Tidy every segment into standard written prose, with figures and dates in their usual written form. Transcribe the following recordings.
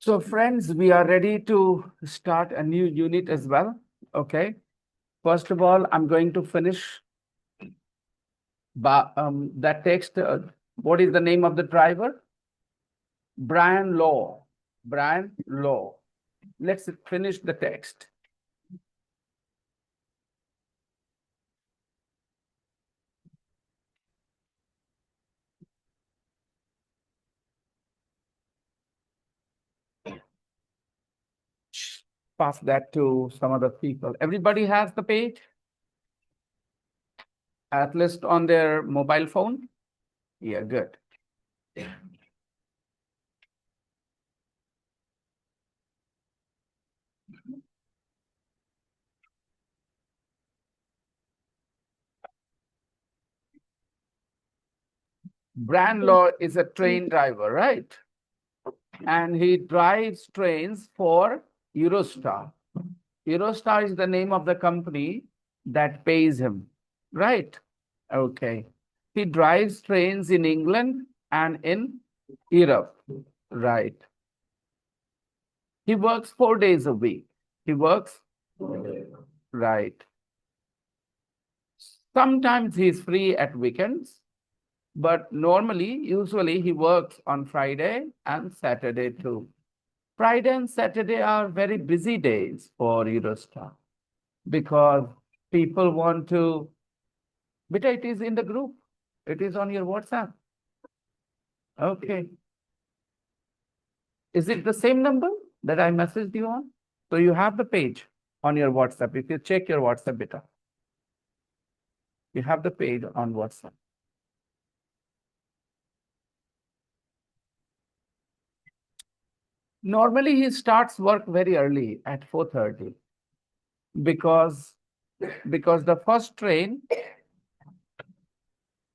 So friends, we are ready to start a new unit as well. Okay. First of all, I'm going to finish that text. What is the name of the driver? Brian Law. Brian Law. Let's finish the text. Pass that to some other people. Everybody has the page, at least on their mobile phone. Yeah, good. Brian Law is a train driver, right? And he drives trains for Eurostar. Eurostar is the name of the company that pays him, right? Okay. He drives trains in England and in Europe, right? He works 4 days a week. He works, right. Sometimes he's free at weekends, but usually he works on Friday and Saturday too. Friday and Saturday are very busy days for Eurostar because people want to. Beta, it is in the group. It is on your WhatsApp. Okay. Is it the same number that I messaged you on? So you have the page on your WhatsApp. If you check your WhatsApp, beta, you have the page on WhatsApp. Normally, he starts work very early at 4:30 because the first train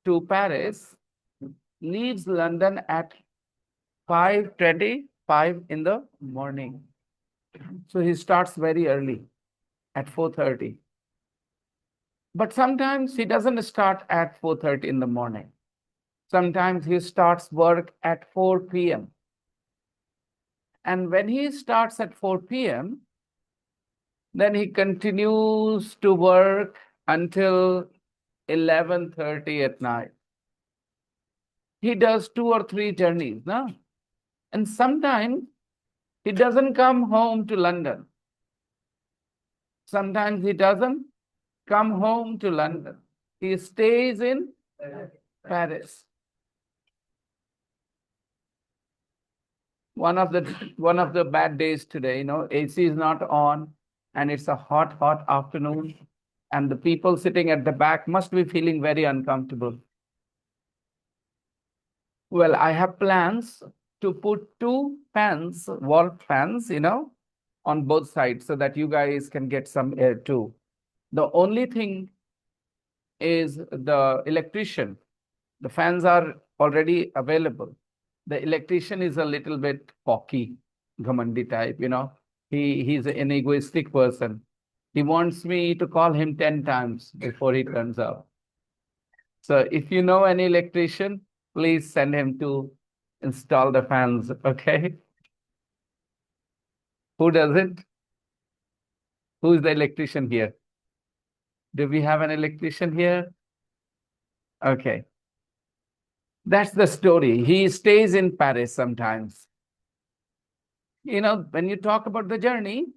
to Paris leaves London at 5:25 in the morning. So he starts very early at 4:30. But sometimes he doesn't start at 4:30 in the morning. Sometimes he starts work at 4 p.m. And when he starts at 4 p.m., then he continues to work until 11:30 at night. He does 2 or 3 journeys, no? And sometimes he doesn't come home to London. Sometimes he doesn't come home to London. He stays in Paris. One of the bad days today, AC is not on, and it's a hot afternoon, and the people sitting at the back must be feeling very uncomfortable. Well, I have plans to put 2 wall fans, on both sides so that you guys can get some air too. The only thing is the electrician. The fans are already available. The electrician is a little bit cocky, Ghamandi type, He's an egoistic person. He wants me to call him 10 times before he turns up. So if you know any electrician, please send him to install the fans, okay? Who does it? Who is the electrician here? Do we have an electrician here? Okay. That's the story. He stays in Paris sometimes. When you talk about the journey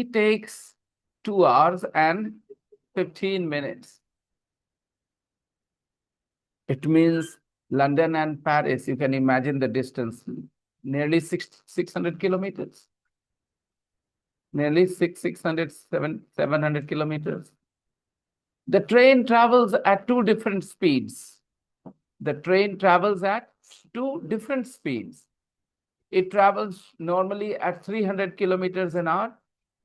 takes 2 hours and 15 minutes. It means London and Paris, you can imagine the distance, nearly 600 kilometers. Nearly 700 kilometers. The train travels at 2 different speeds. The train travels at 2 different speeds. It travels normally at 300 kilometers an hour,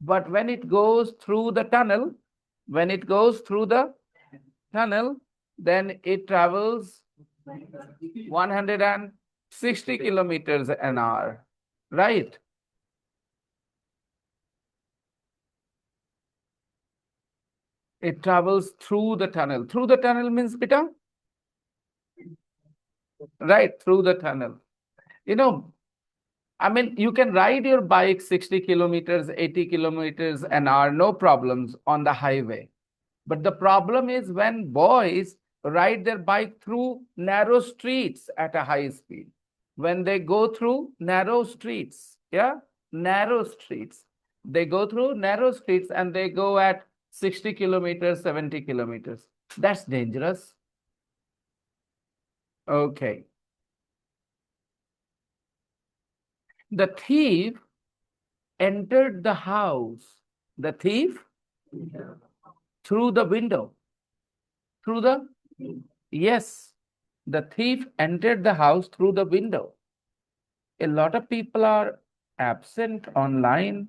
but when it goes through the tunnel, then it travels 160 kilometers an hour, right? It travels through the tunnel. Through the tunnel means, beta? Right, through the tunnel. I mean, you can ride your bike 60 kilometers, 80 kilometers an hour, no problems on the highway. But the problem is when boys ride their bike through narrow streets at a high speed. When they go through narrow streets, yeah, narrow streets. They go through narrow streets and they go at 60 kilometers, 70 kilometers. That's dangerous. Okay. The thief entered the house. The thief through the window. Through the, yes, the thief entered the house through the window. A lot of people are absent online.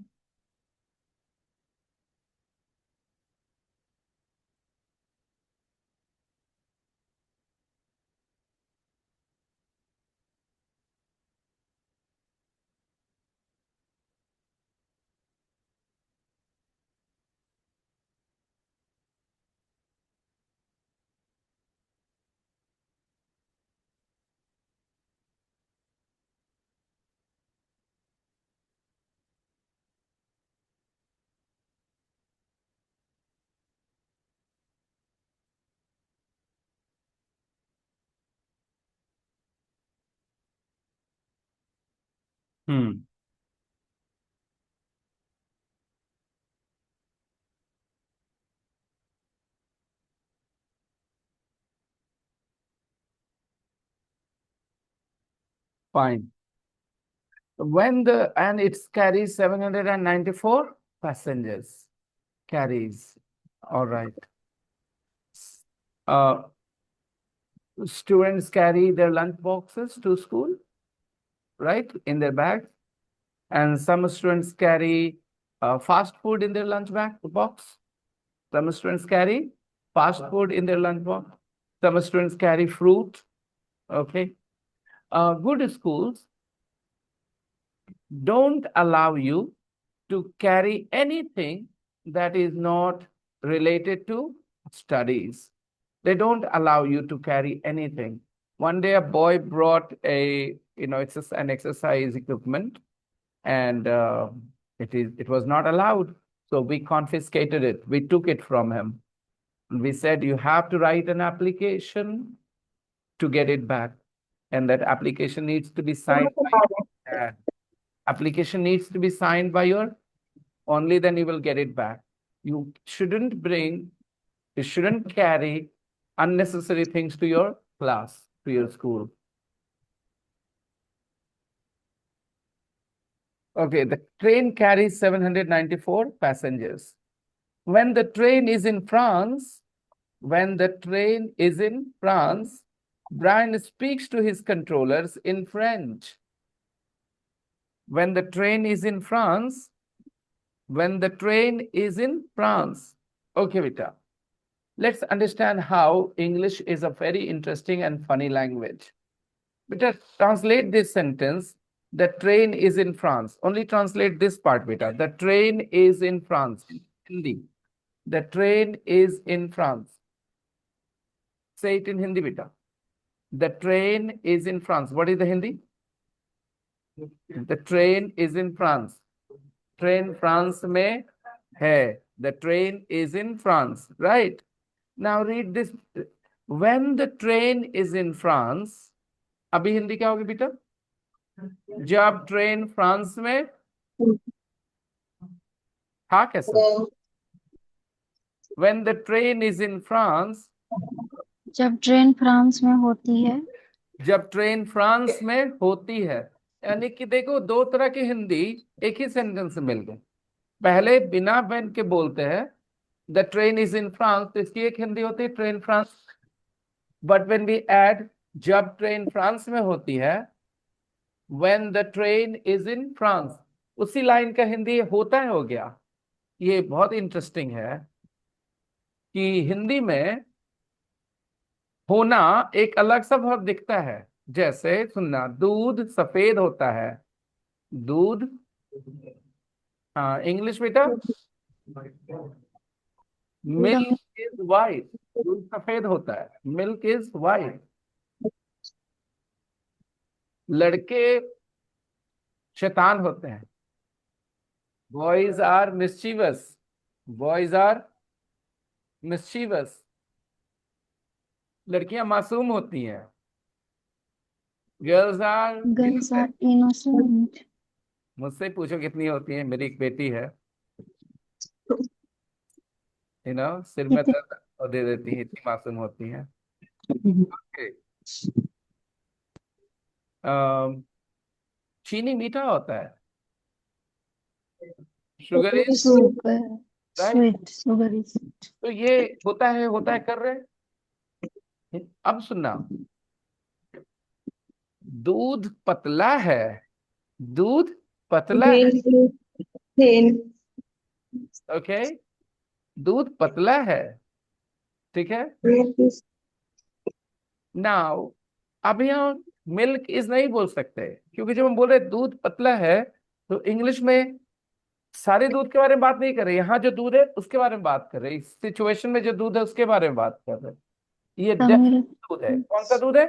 Hmm. Fine. When the and it carries 794 passengers. Carries. All right. Uh, Students carry their lunch boxes to school, right? In their bags. And some students carry fast food in their lunch bag box. Some students carry fast food in their lunch box. Some students carry fruit. Okay. Good schools don't allow you to carry anything that is not related to studies. They don't allow you to carry anything. One day a boy brought it's an exercise equipment, and it was not allowed. So we confiscated it. We took it from him. And we said, you have to write an application to get it back. And that application needs to be signed by application needs to be signed by your, only then you will get it back. You shouldn't carry unnecessary things to your class, to your school. Okay, the train carries 794 passengers. When the train is in France, Brian speaks to his controllers in French. When the train is in France, okay, Vita. Let's understand how English is a very interesting and funny language. Beta, translate this sentence. The train is in France. Only translate this part, beta. The train is in France. Hindi. The train is in France. Say it in Hindi, beta. The train is in France. What is the Hindi? The train is in France. Train France में है. The train is in France, right? Now read this. When the train is in France, अभी हिंदी क्या होगी बेटा? जब train France में था कैसे? When the train is in France, जब ट्रेन फ्रांस में होती है, जब ट्रेन फ्रांस में होती है, यानी कि देखो दो तरह की हिंदी एक ही सेंटेंस में मिल गए. पहले बिना when के बोलते हैं the train is in France, तो इसकी एक हिंदी होती है train France. But when we add जब ट्रेन फ्रांस में होती है, when the train is in France, उसी लाइन का हिंदी होता है हो गया. ये बहुत इंटरेस्टिंग है कि हिंदी में होना एक अलग सा वर्ब दिखता है. जैसे सुनना, दूध सफेद होता है. दूध, हाँ इंग्लिश बेटा, मिल्क इज वाइट. दूध सफेद होता है, मिल्क इज वाइट. लड़के शैतान होते हैं। Boys are mischievous, boys are mischievous. लड़कियां मासूम होती हैं। Girls are girls are innocent. Innocent. मुझसे पूछो कितनी होती है, मेरी एक बेटी है, सिर में कितने? दर्द और दे देती है, इतनी मासूम होती है। Okay. अम, चीनी मीठा होता है, sugar is sugar. Right. Sweet, sugar is. तो ये होता है कर रहे। अब सुनना, दूध पतला है, दूध पतला है। Then, then, ओके, दूध पतला है, ठीक है। yes, नाउ अब यहाँ मिल्क इज नहीं बोल सकते, क्योंकि जब हम बोल रहे दूध पतला है, तो इंग्लिश में सारे दूध के बारे में बात नहीं कर रहे, यहाँ जो दूध है उसके बारे में बात कर रहे, इस सिचुएशन में जो दूध है उसके बारे में बात कर रहे। ये the डेफिनेट milk दूध है, कौन सा is दूध है?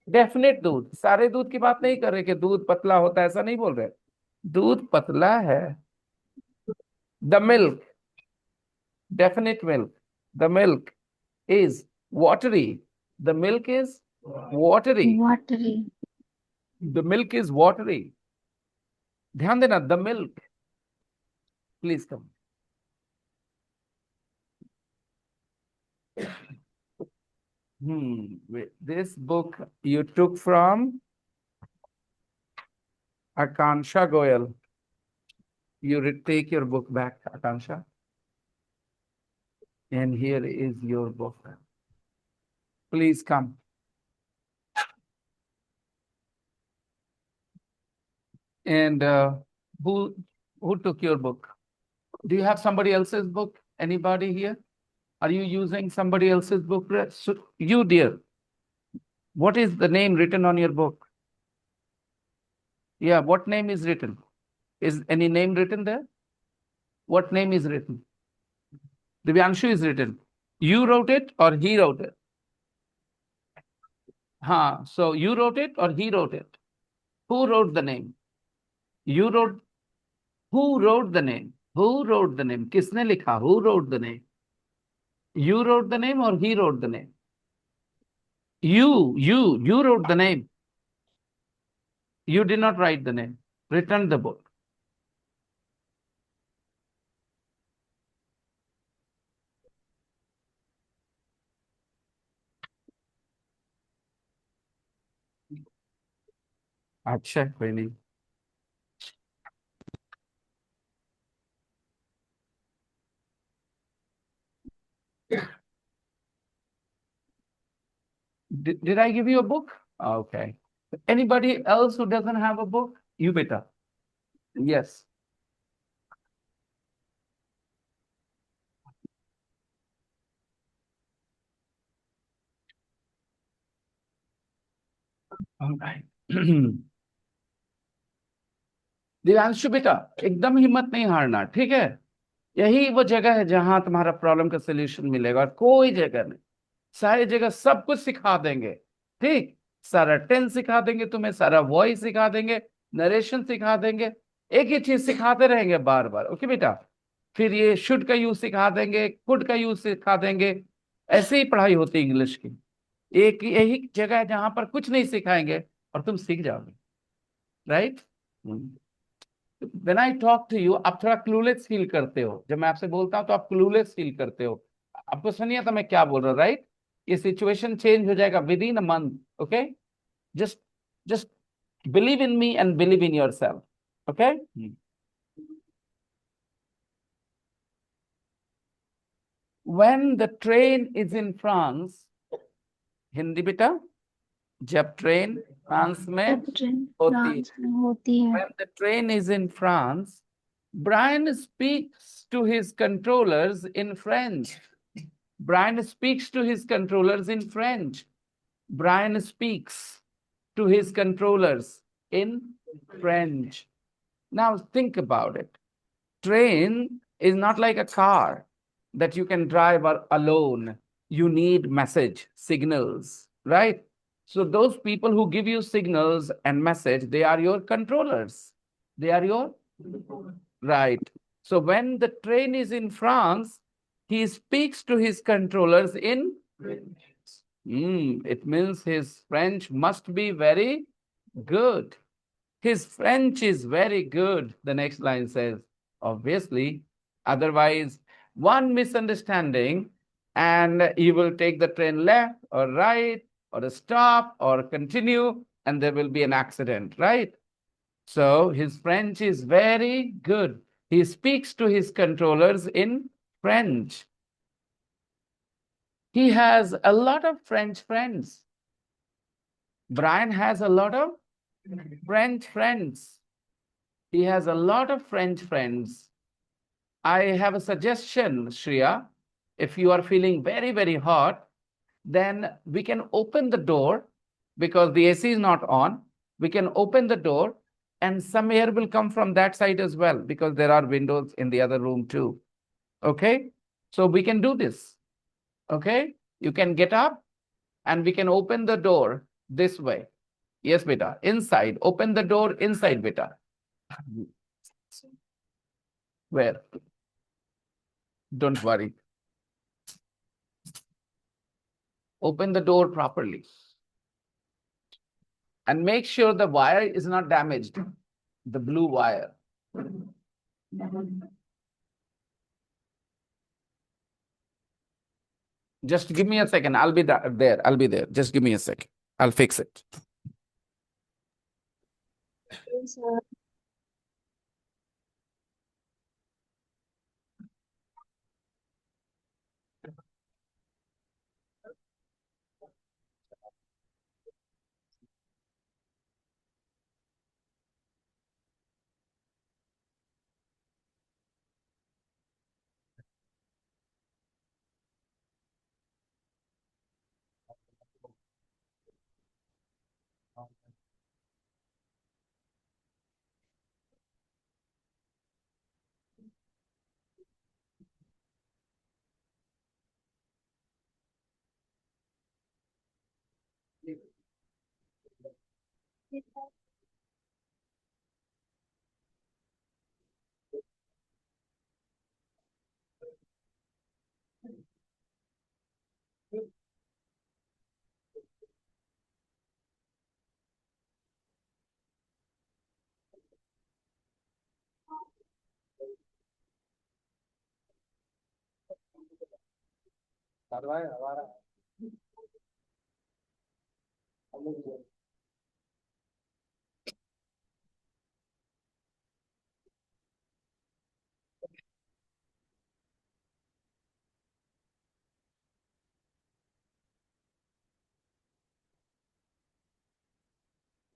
डेफिनेट दूध, सारे दूध की बात नहीं कर रहे कि दूध पतला होता है, ऐसा नहीं बोल रहे। दूध पतला है, the milk, definite milk, the milk is watery, the milk is watery, watery. The milk is watery. ध्यान देना, the milk, please come. This book you took from Akansha Goyal. Take your book back, Akansha. And here is your book. Please come. And who who took your book? Do you have somebody else's book? Anybody here? Are you using somebody else's book? You, dear, what is the name written on your book? Yeah, what name is written? Is any name written there? What name is written? Divyanshu is written. You wrote it or he wrote it? So you wrote it or he wrote it? Who wrote the name? You wrote. Who wrote the name? Who wrote the name? किसने लिखा? Who wrote the name? You wrote the name or he wrote the name? You wrote the name. You did not write the name. Return the book. अच्छा, कोई नहीं। Did I give you a book? Okay. Anybody else who doesn't have a book? You beta. Yes. All right. Divyanshu बेटा, एकदम हिम्मत नहीं हारना, ठीक है। यही वो जगह है जहां तुम्हारा प्रॉब्लम का सोल्यूशन मिलेगा, और कोई जगह नहीं। सारी जगह सब कुछ सिखा देंगे, ठीक। सारा टेंस सिखा देंगे तुम्हें, सारा वॉइस सिखा देंगे, नरेशन सिखा देंगे। एक ही चीज सिखाते रहेंगे बार बार, ओके बेटा। फिर ये शुड का यूज सिखा देंगे, कुड का यूज सिखा देंगे। ऐसे ही पढ़ाई होती है इंग्लिश की। एक यही जगह है जहां पर कुछ नहीं सिखाएंगे और तुम सीख जाओगे, right. When I talk to you, आप थोड़ा क्लूलेस फील करते हो, जब मैं आपसे बोलता हूं तो आप क्लूलेस फील करते हो। आपको सुनिए तो मैं क्या बोल रहा हूँ, राइट। ये सिचुएशन चेंज हो जाएगा with in a month, okay. Just just believe in me and believe in your self, okay. When the train is in France, Hindi बेटा, जब ट्रेन फ्रांस में जब ट्रेन होती फ्रांस है, में होती है, when the train is in France, Brian speaks to his controllers in French. Brian speaks to his controllers in French. Brian speaks to his controllers in French. Now think about it. Train is not like a car that you can drive alone. You need message, signals, right? So those people who give you signals and message, they are your controllers. They are your? Right. So when the train is in France, he speaks to his controllers in? It means his French must be very good. His French is very good, the next line says. Obviously, otherwise, one misunderstanding and you will take the train left or right or a stop or continue, and there will be an accident, right? So his French is very good. He speaks to his controllers in French. He has a lot of French friends. Brian has a lot of French friends. He has a lot of French friends. I have a suggestion, Shreya. If you are feeling very, very hot, then we can open the door because the AC is not on. We can open the door and some air will come from that side as well because there are windows in the other room too. Okay? So we can do this. Okay? You can get up and we can open the door this way. Yes, beta. Inside. Open the door inside, beta. Where? Don't worry. Open the door properly. And make sure the wire is not damaged. The blue wire. Just give me a second. I'll be there. I'll be there. Just give me a second. I'll fix it. Yes, sir.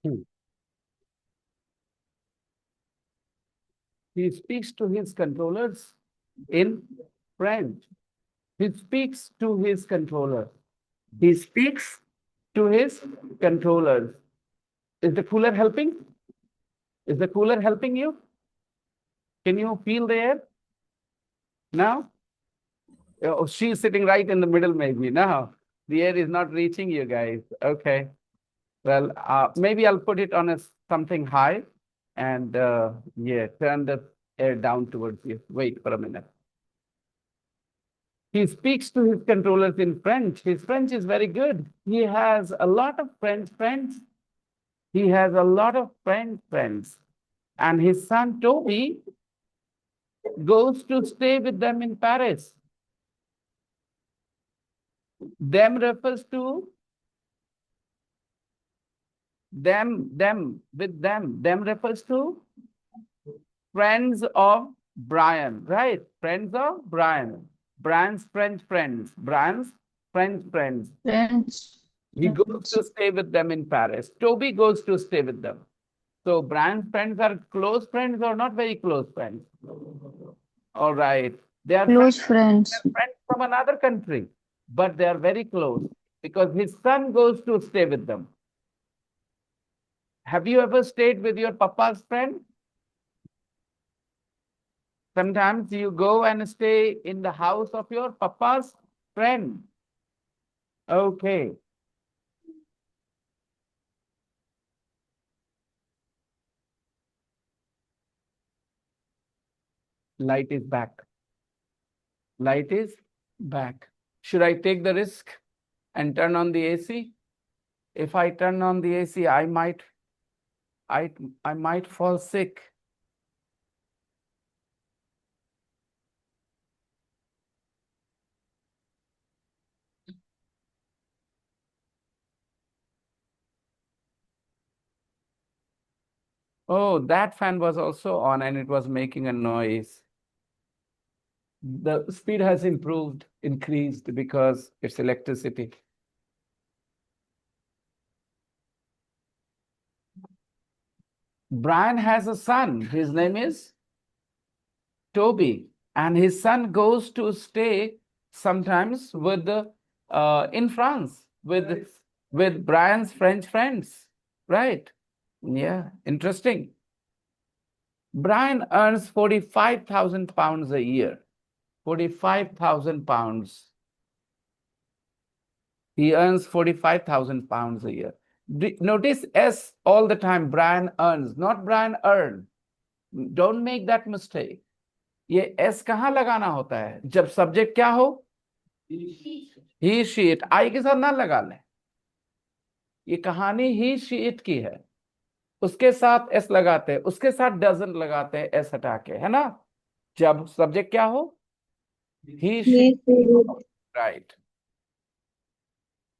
Hmm. He speaks to his controllers in French. He speaks to his controller. He speaks to his controllers. Is the cooler helping? Is the cooler helping you? Can you feel the air now? Oh, she's sitting right in the middle, maybe. No, the air is not reaching you guys. Okay. Well, maybe I'll put it on a something high and yeah, turn the air down towards you. Wait for a minute. He speaks to his controllers in French. His French is very good. He has a lot of French friends. He has a lot of French friends. And his son Toby goes to stay with them in Paris. Them refers to them refers to friends of Brian, right? Friends of Brian. Brian's French friends. Brian's French friends. Friends. He goes to stay with them in Paris. Toby goes to stay with them. So Brian's friends are close friends or not very close friends? All right. They are Close friends, friends. they're friends from another country, but they are very close because his son goes to stay with them. Have you ever stayed with your papa's friend? Sometimes you go and stay in the house of your papa's friend. Okay. Light is back. Light is back. Should I take the risk and turn on the AC? If I turn on the AC, I might fall sick. Oh, that fan was also on and it was making a noise. The speed has increased because it's electricity. Brian has a son. His name is Toby, and his son goes to stay sometimes with the in France with Brian's French friends, right? Yeah, interesting. Brian earns 45,000 pounds a year. 45,000 pounds. He earns 45,000 pounds a year. Notice S all the time. Brian earns, not Brian earn. Don't make that mistake. ये S कहाँ लगाना होता है जब subject क्या हो ही sheet आई के साथ ना लगा लें ये कहानी ही शीट की है उसके साथ एस लगाते हैं उसके साथ डजन लगाते हैं एस हटा के है ना जब सब्जेक्ट क्या हो ही sheet right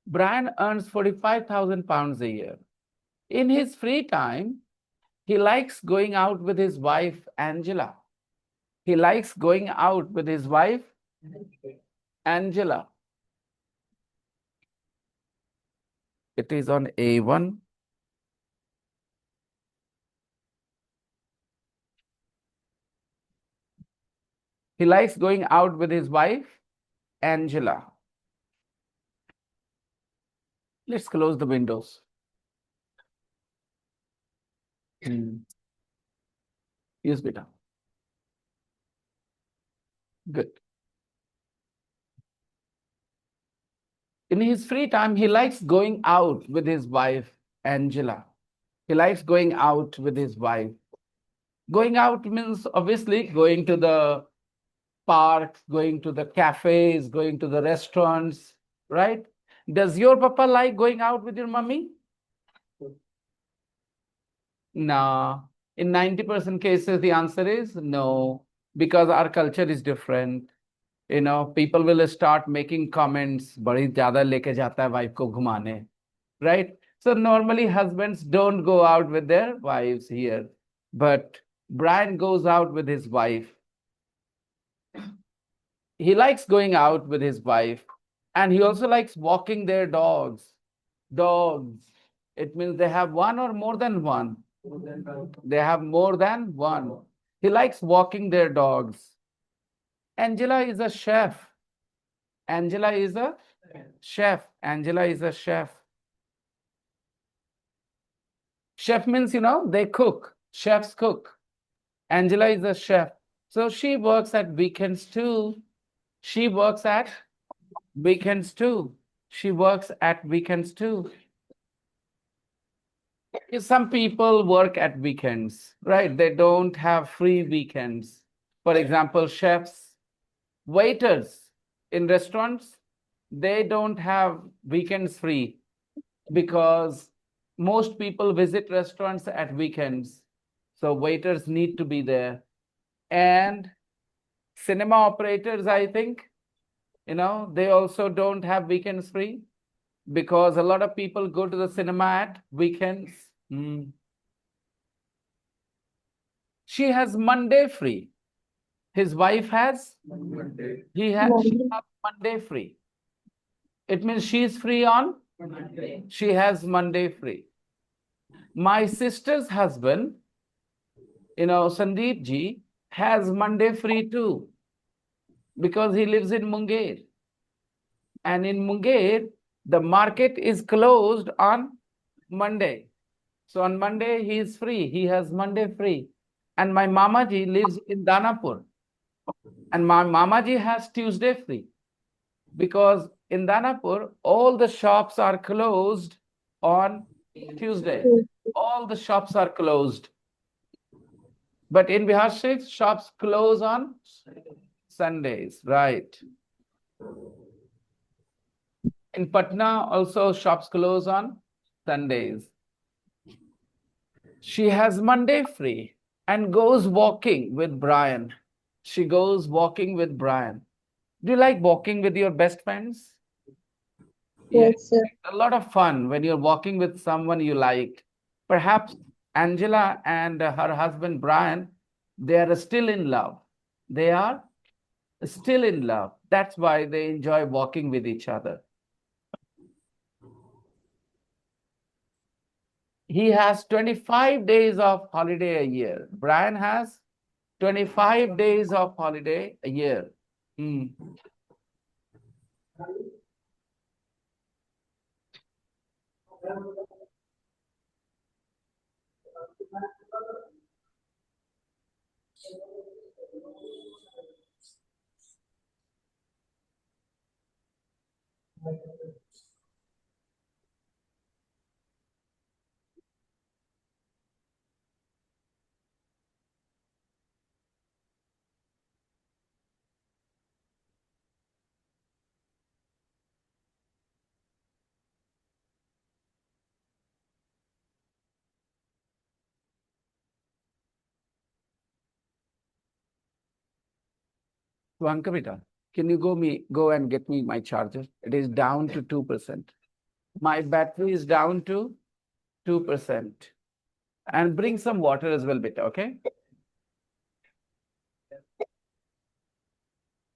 Brian earns 45,000 pounds a year. In his free time, he likes going out with his wife, Angela. He likes going out with his wife, Angela. It is on A1. He likes going out with his wife, Angela. Let's close the windows. Yes, beta. Good. In his free time, he likes going out with his wife, Angela. He likes going out with his wife. Going out means obviously going to the parks, going to the cafes, going to the restaurants, right? Does your papa like going out with your mummy? No. In 90% cases, the answer is no, because our culture is different. You know, people will start making comments, बड़ी ज़्यादा लेके जाता है wife को घुमाने, right? So normally husbands don't go out with their wives here, but Brian goes out with his wife. He likes going out with his wife, and he also likes walking their dogs. Dogs. It means they have one or more than one. They have more than one. He likes walking their dogs. Angela is a chef. Angela is a chef. Angela is a chef. Chef means, you know, they cook. Chefs cook. Angela is a chef. So she works at weekends too. She works at weekends too. She works at weekends too. Some people work at weekends, right? They don't have free weekends. For example, chefs, waiters in restaurants, they don't have weekends free because most people visit restaurants at weekends. So waiters need to be there. And cinema operators, I think, you know, they also don't have weekends free because a lot of people go to the cinema at weekends. She has Monday free. His wife has she has Monday free. It means she's free on Monday. She has Monday free. My sister's husband, you know, Sandeep ji, has Monday free too because he lives in Munger. And in Munger, the market is closed on Monday. So on Monday, he is free. He has Monday free. And my Mamaji lives in Danapur. And my Mamaji has Tuesday free. Because in Danapur, all the shops are closed on Tuesday. All the shops are closed. But in Bihar Sheikh, shops close on Sundays, right? In Patna, also shops close on Sundays. She has Monday free and goes walking with Brian. She goes walking with Brian. Do you like walking with your best friends? Yeah, Yes, sir. it's a lot of fun when you're walking with someone you like. Perhaps Angela and her husband Brian, they are still in love. They are still in love. That's why they enjoy walking with each other. He has 25 days of holiday a year. Brian has 25 days of holiday a year. Hmm. So, Ankavita, can you go and get me my charger? It is down to 2%. My battery is down to 2%. And bring some water as well, beta, okay?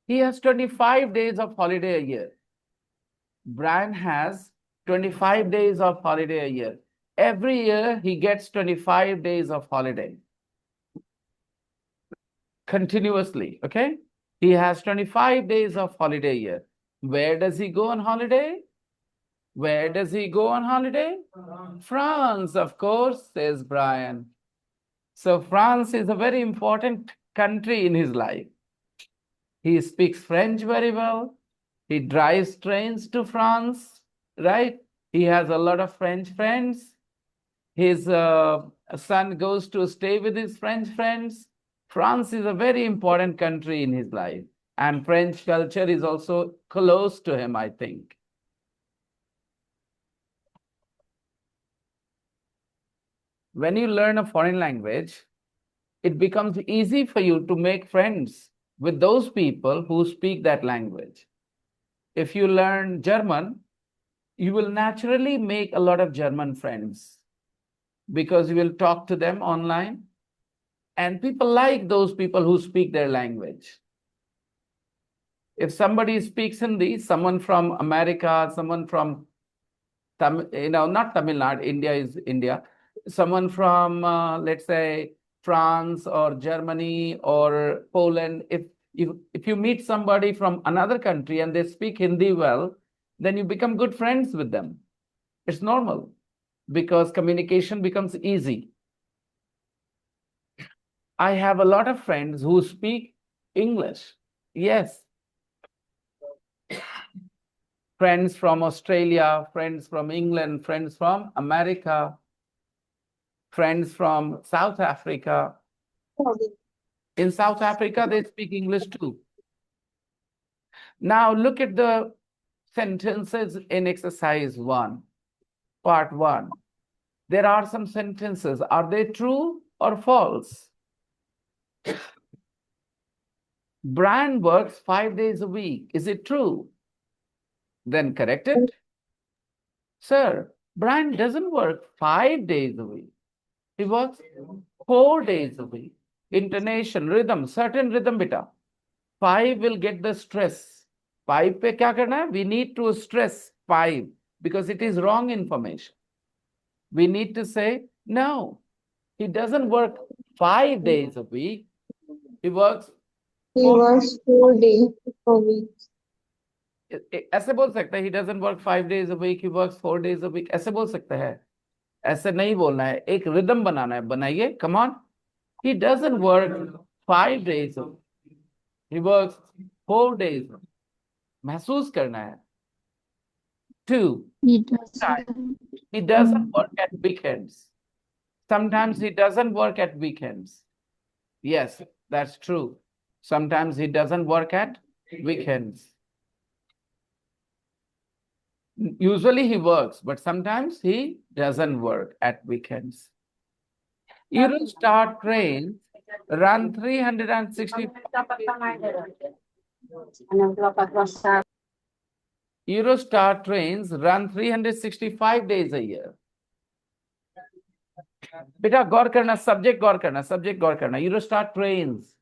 He has 25 days of holiday a year. Brian has 25 days of holiday a year. Every year he gets 25 days of holiday continuously, okay? He has 25 days of holiday a year. Where does he go on holiday? Where does he go on holiday? France, of course, says Brian. So France is a very important country in his life. He speaks French very well. He drives trains to France, right? He has a lot of French friends. His son goes to stay with his French friends. France is a very important country in his life. And French culture is also close to him, I think. When you learn a foreign language, it becomes easy for you to make friends with those people who speak that language. If you learn German, you will naturally make a lot of German friends because you will talk to them online, and people like those people who speak their language. If somebody speaks Hindi, someone from America, someone from not Tamil Nadu, India is India, someone from let's say France or Germany or Poland, if you meet somebody from another country and they speak Hindi well, then you become good friends with them. It's normal because communication becomes easy. I have a lot of friends who speak English. Yes, friends from Australia, friends from England, friends from America, friends from South Africa. In South Africa, they speak English too. Now look at the sentences in exercise 1, part 1. There are some sentences. Are they true or false? Brian works 5 days a week. Is it true? Then correct it. Sir, Brian doesn't work 5 days a week. He works 4 days a week. Intonation, rhythm, certain rhythm beta. 5 will get the stress. 5 पे क्या करना है? We need to stress 5 because it is wrong information. We need to say, no, he doesn't work 5 days a week. He works He 4 was 4 days a week. ऐसे बोल सकता है he doesn't work 5 days a week, he works 4 days a week. ऐसे बोल सकता है. ऐसे नहीं बोलना है. एक रिदम बनाना है. बनाइए. Come on. He doesn't work 5 days a week. He works 4 days. महसूस करना है. 2. He doesn't. He doesn't work at weekends. Sometimes he doesn't work at weekends. Yes, that's true. Sometimes he doesn't work at weekends. Usually he works, but sometimes he doesn't work at weekends. Eurostar trains run 360. Eurostar trains run 365 days a year. बेटा गौर करना, subject गौर करना, subject गौर करना. Eurostar trains,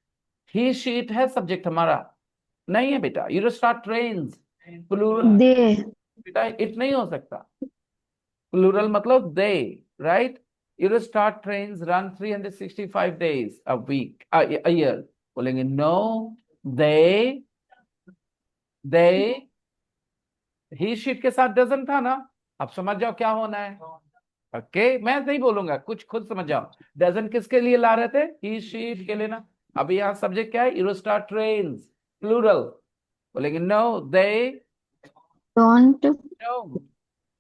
ही sheet है subject हमारा, नहीं है बेटा. Eurostar trains plural दे बेटा, इट नहीं हो सकता. प्लूरल मतलब they, right. Eurostar trains run 365 days a week, a year. बोलेंगे नो, दे ही शीट के साथ डजन था ना. अब समझ जाओ क्या होना है. ओके, मैं नहीं बोलूंगा, कुछ खुद समझ जाओ. डजन किसके लिए ला रहे थे? ही शीट के लिए ना. अभी यहाँ सब्जेक्ट क्या है? Eurostar trains plural. बोलेंगे no, don't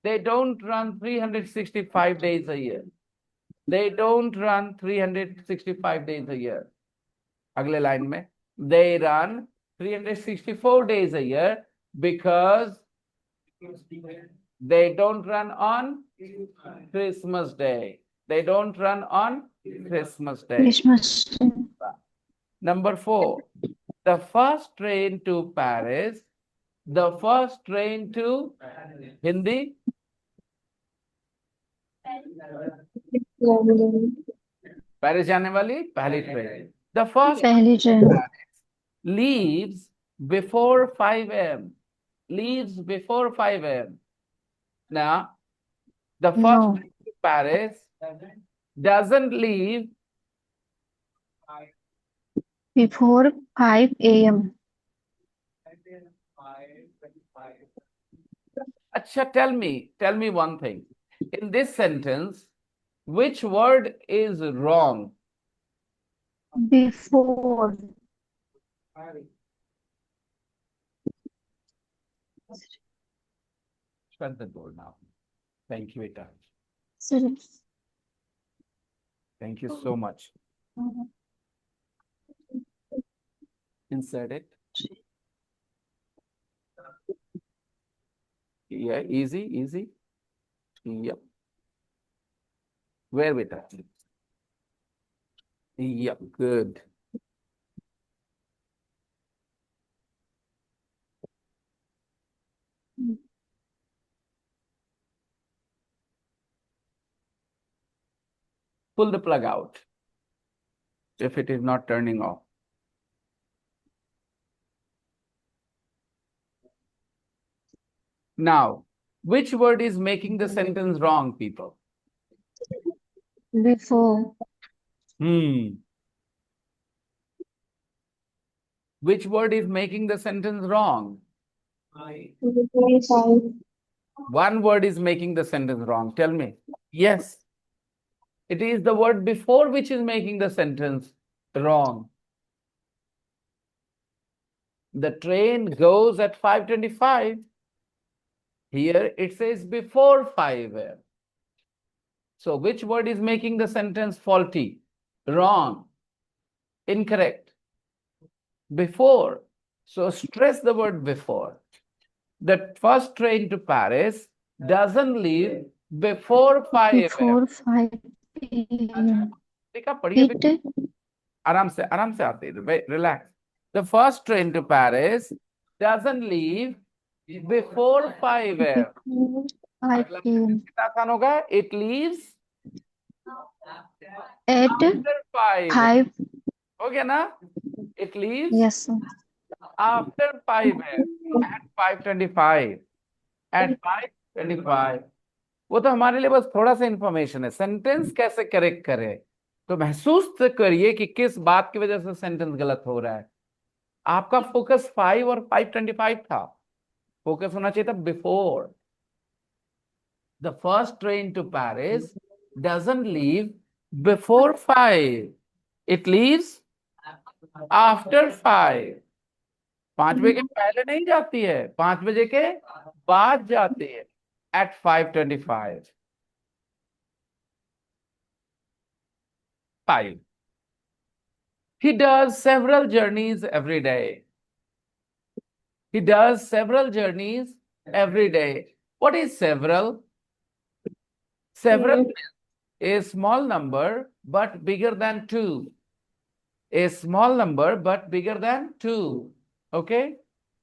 they don't run 365 days a year. They don't run 365 days a year. अगले लाइन में they run 364 days a year because they don't run on Christmas Day. They don't run on Christmas Day. Christmas Number 4, the first train to Paris, the first train to Hindi, Paris जाने वाली पहली train. The first पहली train leaves before 5 a.m. Leaves before 5 a.m. Now, the first no train to Paris doesn't leave. Before 5 AM Acha, tell me one thing. In this sentence, which word is wrong? Before Shut the door now. Thank you, Eta. Sir Thank you so much. Insert it. Yeah, easy. Yep. Where with that? Yep, good. Pull the plug out if it is not turning off. Now, which word is making the sentence wrong, people? Before Which word is making the sentence wrong? One word is making the sentence wrong. Tell me. Yes. It is the word before which is making the sentence wrong. The train goes at 5:25. Here it says before 5 a.m. So which word is making the sentence faulty? Wrong. Incorrect. Before. So stress the word before. The first train to Paris doesn't leave before 5 a.m. Before 5 AM देखा, पढ़िए it आराम से आते हैं. Relax. The first train to Paris doesn't leave before 5 a.m. Before 5 अगला AM कितना आसान होगा? It leaves eight after 5 a.m. 5 हो गया ना? It leaves yes after 5 a.m. at 5:25. At 5:25. वो तो हमारे लिए बस थोड़ा सा इंफॉर्मेशन है. सेंटेंस कैसे करेक्ट करे, तो महसूस तो करिए कि किस बात की वजह से सेंटेंस गलत हो रहा है. आपका फोकस 5 और 5:25 था. फोकस होना चाहिए था before. The first train to Paris doesn't leave before 5. It leaves after 5. 5 बजे के पहले नहीं जाती है, 5 बजे के बाद जाती है. Eight 5:25. 5. He does several journeys every day. He does several journeys every day. What is several? Several is a small number but bigger than 2. A small number but bigger than 2. Okay?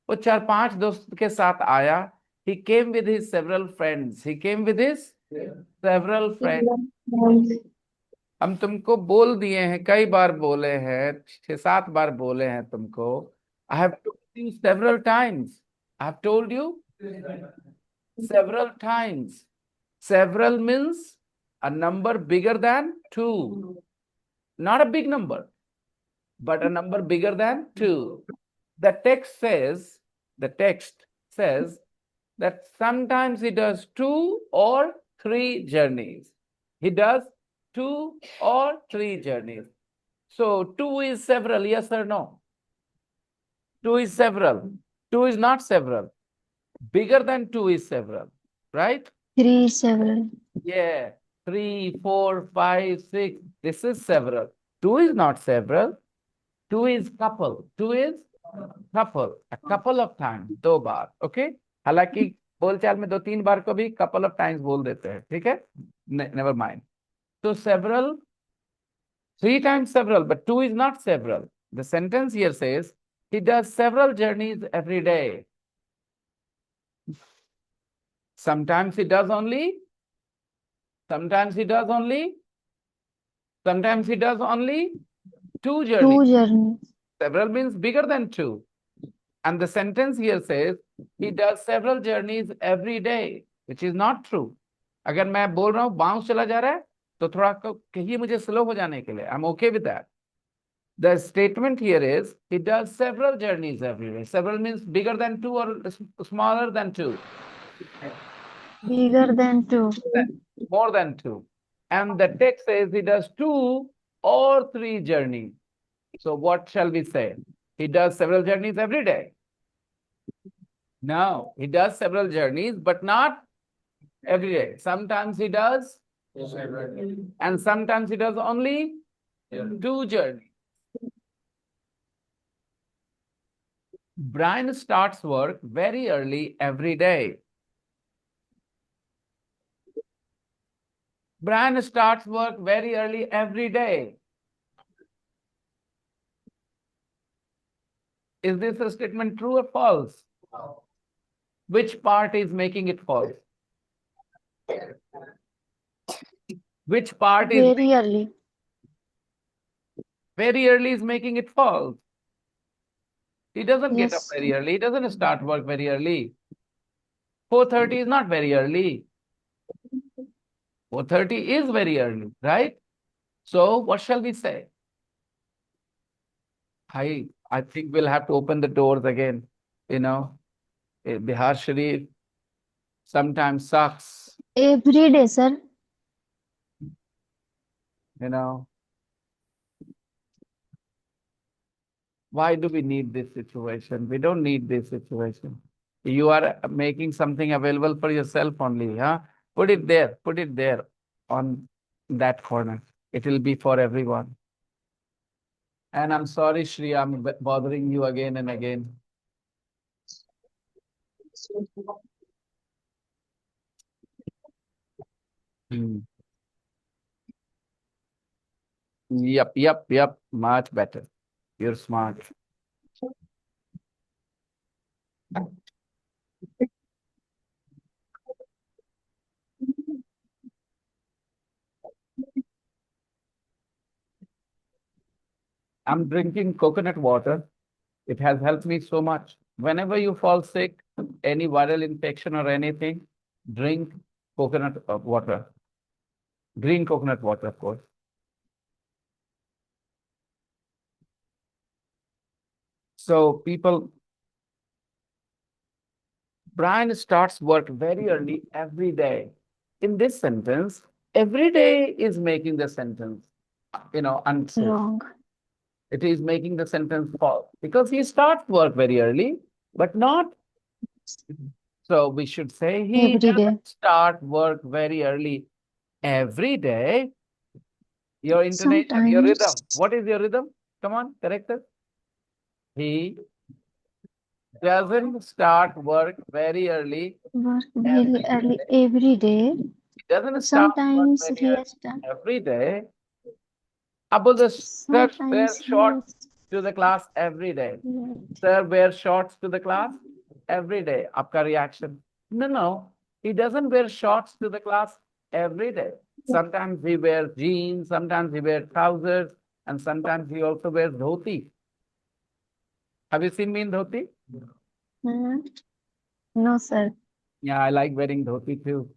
वो 4-5 दोस्त के साथ आया. He came with his several friends. He came with his several friends. हम तुमको बोल दिए हैं, कई बार बोले हैं, 6-7 बार बोले हैं तुमको. I have told you several times. I have told you several times. Several means a number bigger than 2. Not a big number, but a number bigger than 2. The text says that sometimes he does 2 or 3 journeys. He does 2 or 3 journeys. So 2 is several, yes or no? 2 is several. 2 is not several. Bigger than 2 is several, right? 3 several. Yeah, 3, 4, 5, 6. This is several. 2 is not several. 2 is couple. 2 is couple. A couple of times. 2 bar. Okay? हालांकि बोलचाल में 2-3 बार को भी couple of times बोल देते हैं. ठीक है? Never mind. So several, 3 times several, but 2 is not several. The sentence here says he does several journeys every day. Sometimes he does only. Sometimes he does only. Sometimes he does only 2 journeys. 2 journeys. Several means bigger than 2. And the sentence here says he does several journeys every day, which is not true. अगर मैं बोल रहा हूँ bounce चला जा रहा है तो थोड़ा कहिए मुझे स्लो हो जाने के लिए. I'm okay with that. The statement here is he does several journeys every day. Several means bigger than 2 or smaller than 2. Bigger than 2. More than 2. And the text says he does 2 or 3 journeys. So what shall we say? He does several journeys every day. No, he does several journeys, but not every day. Sometimes he does, and sometimes he does only 2 journeys. Brian starts work very early every day. Brian starts work very early every day. Is this a statement true or false? Which part is making it false? Which part is Very early. very early is making it false? He doesn't get up Yes. very early. He doesn't start work very early. 4:30 is not very early. 4:30 is very early, right? So what shall we say? I think we'll have to open the doors again. You know, Bihar Sharif sometimes sucks. Every day, sir. You know, why do we need this situation? We don't need this situation. You are making something available for yourself only, huh? Put it there on that corner. It will be for everyone. And I'm sorry, Shri, I'm bothering you again and again. Hmm. Yep. Much better. You're smart. I'm drinking coconut water. It has helped me so much. Whenever you fall sick, any viral infection or anything, drink coconut water. Green coconut water, of course. So people, Brian starts work very early every day. In this sentence, every day is making the sentence, untrue. Wrong. It is making the sentence false because he starts work very early, but not. So we should say he Every day. doesn't start work very early every day. Your intonation, your rhythm. Sometimes. What is your rhythm? Come on, correct it. He doesn't start work very early Work very every early day. every day. He doesn't start work Sometimes very he early has done. every day. Abu the sir Sometimes wears he shorts is to the class every day. late. Sir wears shorts to the class every day. Aapka reaction? No, no. He doesn't wear shorts to the class every day. Sometimes he wears jeans, sometimes he wears trousers, and sometimes he also wears dhoti. Have you seen me in dhoti? Hmm? No, sir. Yeah, I like wearing dhoti too.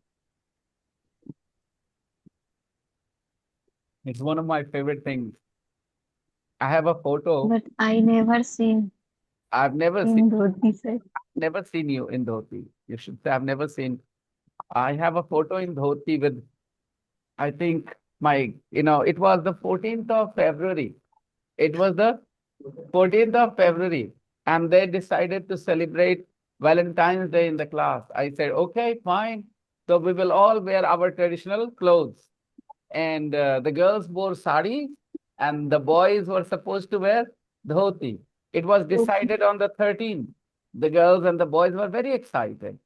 It's one of my favorite things. I have a photo. But I never seen I've in dhoti, sir. never seen you in dhoti. You should say I've never seen. I have a photo in dhoti with, I think it was the 14th of February. It was the 14th of February, and they decided to celebrate Valentine's Day in the class. I said, okay, fine. So we will all wear our traditional clothes. And the girls wore sari, and the boys were supposed to wear dhoti. It was decided on the 13th. The girls and the boys were very excited.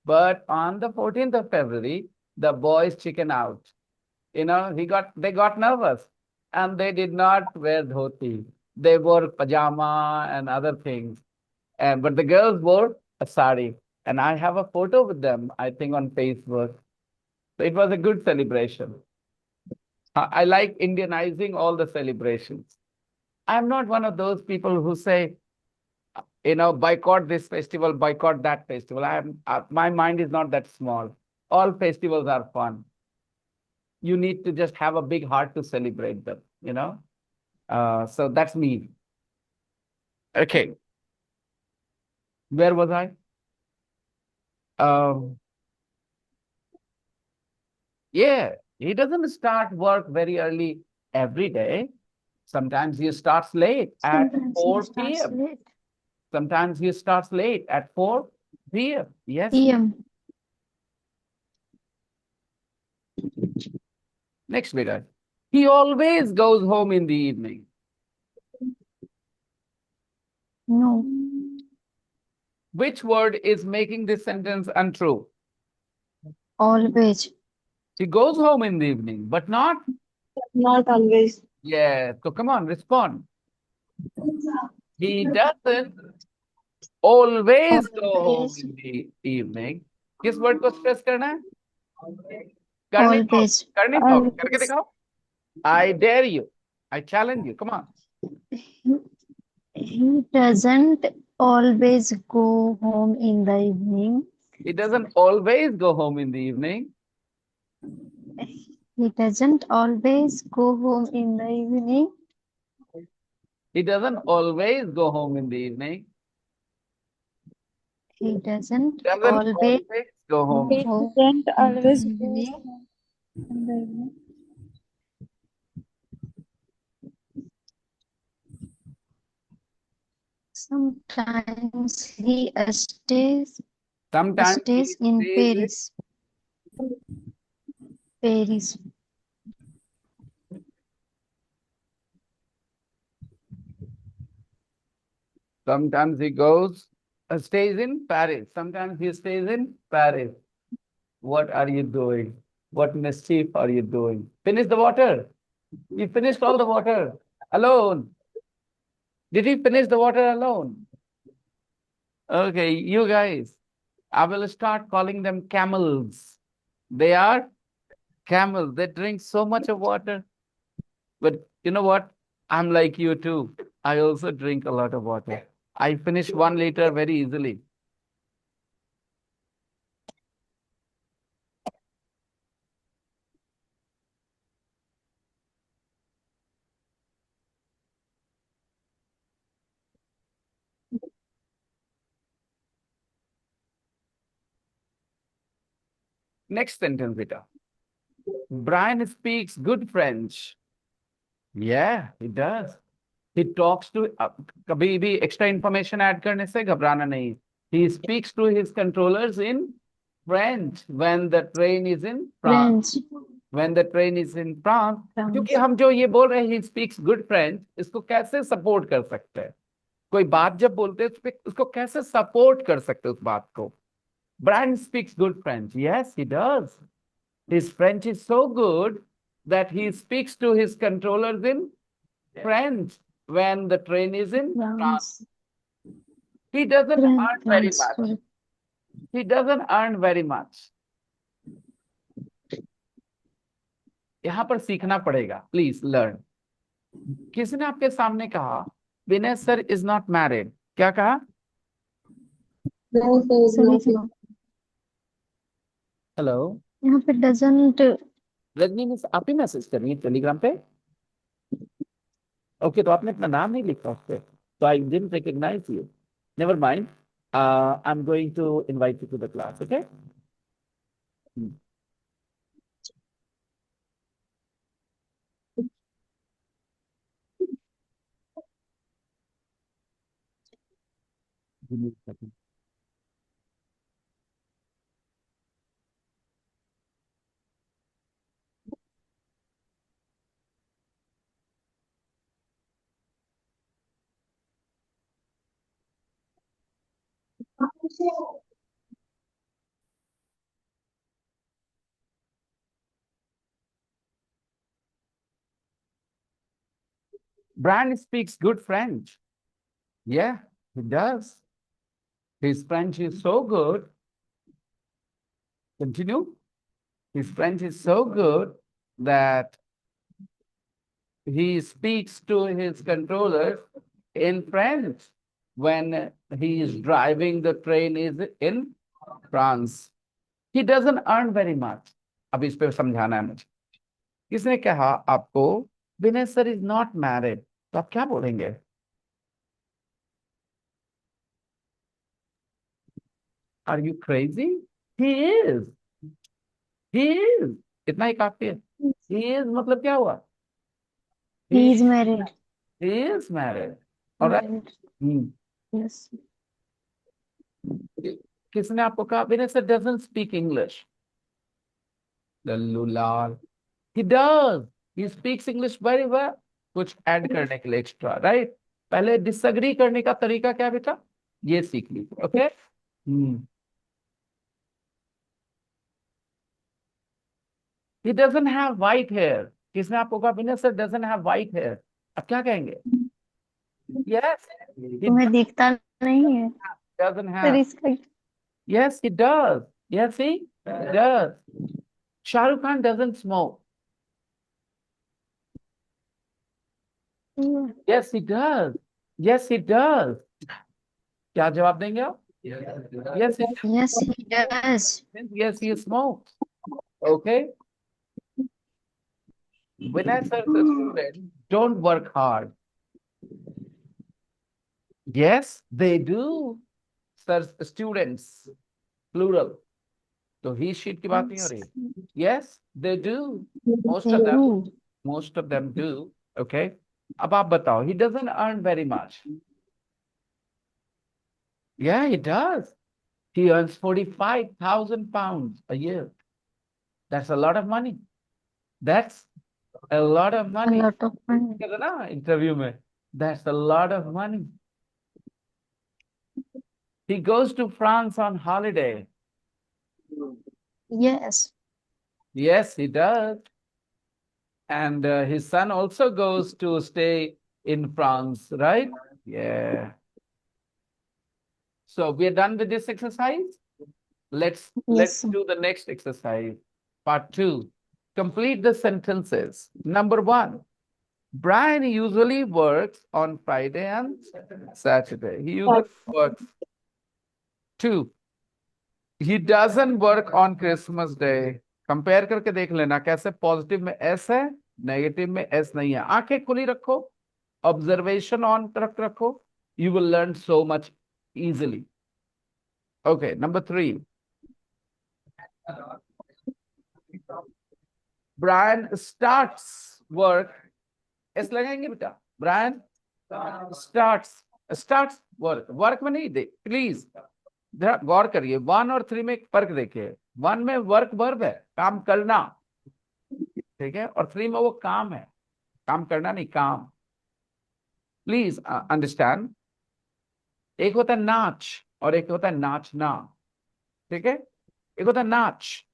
But on the 14th of February, the boys chicken out. They got nervous and they did not wear dhoti. They wore pajama and other things. But the girls wore a sari. And I have a photo with them, I think, on Facebook. So it was a good celebration. I like Indianizing all the celebrations. I'm not one of those people who say, boycott this festival, boycott that festival. My mind is not that small. All festivals are fun. You need to just have a big heart to celebrate them. So that's me. Okay, where was I? Um, yeah, he doesn't start work very early every day. Sometimes he starts late at Sometimes he 4 starts p.m. late. Sometimes he starts late at 4 p.m. Yes. PM. Next bit. He always goes home in the evening. No. Which word is making this sentence untrue? Always. He goes home in the evening, but not. Not always. Yeah. So come on, respond. He doesn't always go home Always. in the evening. किस word को stress करना है? करनी तो Always. करनी तो करके Always. दिखाओ. I dare you. I challenge you. Come on. He doesn't always go home in the evening. He doesn't always go home in the evening. He doesn't always go home in the evening. He doesn't always go home in the evening. He doesn't Doesn't always always go go home. home in the evening. In the evening. Sometimes he Sometimes he stays in stays in. Paris. Paris. Sometimes he stays in Paris. Sometimes he stays in Paris. What are you doing? What mischief are you doing? Finish the water. You finished all the water alone. Did he finish the water alone? Okay, you guys, I will start calling them camels. They are camels. They drink so much of water. But you know what? I'm like you too. I also drink a lot of water. I finish 1 liter very easily. Next sentence, beta. Brian speaks good French. Yeah, he does. He talks to कभी भी extra information add करने से घबराना नहीं. He speaks to his controllers in French when the train is in France. French. when the train is in France. क्योंकि France. हम जो ये बोल रहे हैं he speaks good French, इसको कैसे सपोर्ट कर सकते हैं? कोई बात जब बोलते हैं उसको कैसे सपोर्ट कर सकते हैं उस बात को? Brian speaks good French. Yes, he does. His French is so good that he speaks to his controllers in French when the train is in France. France. He doesn't earn very France. much. Sorry. He doesn't earn very much. यहाँ पर सीखना पड़ेगा. Please learn. किसी ने आपके सामने कहा Vinay sir is not married. क्या कहा? Sir is not. हेलो यहाँ पे डजंट. रजनी मिस, आप ही मैसेज कर रही है टेलीग्राम पे? ओके, तो आपने अपना नाम नहीं लिखा उस पे, तो I didn't recognise you. Never mind, I am going to invite you to the class. Okay. Brand speaks good French. Yeah, he does. His French is so good. Continue. His French is so good that he speaks to his controller in French when he is driving the train is in France. He doesn't earn very much. अब इस पे समझाना है मुझे. किसने कहा आपको Vinay sir is not married? तो आप क्या बोलेंगे? Are you crazy? He is. He is. इतना ही काफी है. ही इज मतलब क्या हुआ? He is married. He is married. All right. Married. Yes. किसने आपको कहा Vinay sir doesn't speak English? लल्लू लाल. He does. He speaks English very well. कुछ ऐड करने के लिए एक्स्ट्रा, राइट? पहले डिसएग्री करने का तरीका क्या बेटा, ये सीख लीजिए. Okay. He doesn't have white hair. किसने आपको कहा Vinay sir doesn't have white hair? अब क्या कहेंगे? Yes, he तुम्हें दिखता नहीं है doesn't सर have. इसका. Yes, he does. Yes, he does. Shah Rukh Khan doesn't smoke. Yes, he does. Yes, he does. क्या जवाब देंगे आप? Yes, he does. Yes, he does. Yes, he smokes. Okay. When I say the student, don't work hard. Yes, they do. Sir, students, plural. तो he sheet की बात नहीं हो रही. Yes, they do. Most of them do. Okay. अब आप बताओ. He doesn't earn very much. Yeah, he does. He earns 45,000 pounds a year. That's a lot of money. That's a lot of money. A lot of money. कहते ना interview में, that's a lot of money. He goes to France on holiday. Yes. Yes, he does. And his son also goes to stay in France, right? Yeah. So we're done with this exercise. Let's do the next exercise. Part 2. Complete the sentences. Number 1. Brian usually works on Friday and Saturday. He usually works. 2. He doesn't work on Christmas Day. Compare करके देख लेना कैसे positive में S है, negative में S नहीं है. आंखें खुली रखो, ऑब्जर्वेशन ऑन रखो. You will learn so much easily. Okay, number 3. Brian starts work. S लगाएंगे बेटा. Brian starts work में नहीं दे, प्लीज गौर करिए. 1 और 3 में फर्क देखिए. 1 में वर्क वर्ब है, काम करना. ठीक है, और थ्री में वो काम है, काम करना नहीं, काम। Please understand. एक होता है नाच और एक होता है नाचना। ठीक है, एक होता है नाच,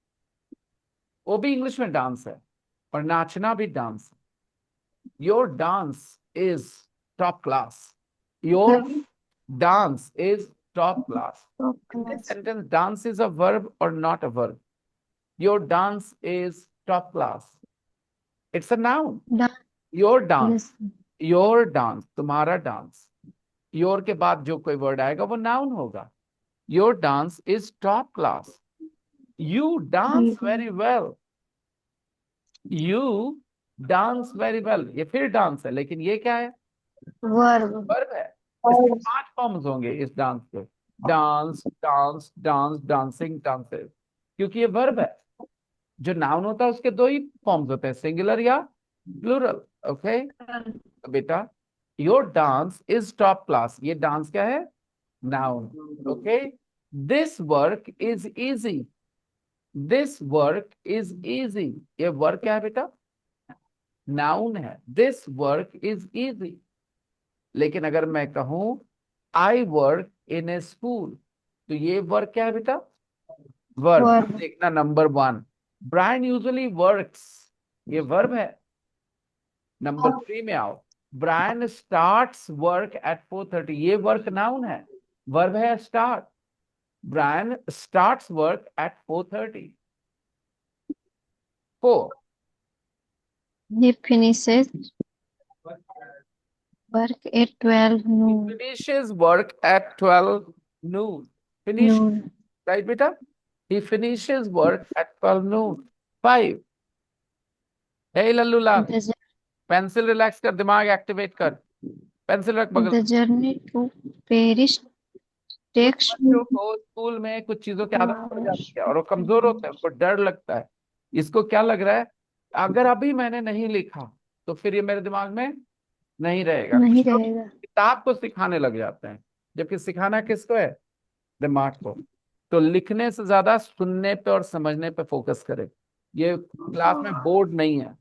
वो भी इंग्लिश में डांस है, और नाचना भी डांस है। Your dance is top class, your dance is top class. top In this class. sentence, dance is a verb or not a verb? Your dance is top class. It's a noun. Dance. Your dance, Yes. your dance, तुम्हारा dance. Your के बाद जो कोई word आएगा वो noun होगा। Your dance is top class. You dance very well, you dance very well, ये फिर डांस है, लेकिन ये क्या है? Verb. वर्ब है। इसके 5 फॉर्म्स होंगे इस डांस के। Dance, dance, dance, dancing, dances, क्योंकि ये वर्ब है। जो नाउन होता है उसके दो ही फॉर्म्स होते हैं, सिंगुलर या प्लूरल। ओके बेटा, your dance is top class, ये डांस क्या है? Noun. Okay, this work is easy, this work is easy, ये वर्क क्या है बेटा? नाउन है। This work is easy. लेकिन अगर मैं कहूं I work in A school, तो ये वर्क क्या है बेटा? वर्ब। Verb. देखना नंबर 1, ब्रायन यूजुअली वर्क्स, ये वर्ब है। नंबर 3 में आओ, ब्रायन स्टार्ट्स वर्क एट 4:30, ये वर्क नाउन है, वर्ब है start. Brian starts work at 4:30। 4, He finishes work at 12 noon. finishes work at 12 noon। Finish, Noon. right beta? He finishes work at 12 noon। 5, hey Lallu Lal, The, pencil relax कर, दिमाग activate कर, pencil रख बगल the में। journey to Paris कुछ takes बच्चों को school में कुछ चीजों की आदत पड़ hours. जाती है और वो कमजोर होते हैं, उनको डर लगता है। इसको क्या लग रहा है? अगर अभी मैंने नहीं लिखा तो फिर ये मेरे दिमाग में नहीं रहेगा। नहीं कुछ लोग रहेगा। किताब को सिखाने लग जाते हैं, जबकि सिखाना किसको है? दिमाग को। तो लिखने से ज्यादा सुनने पे और समझने पे फोकस करें। ये क्लास में बोर्ड नहीं है,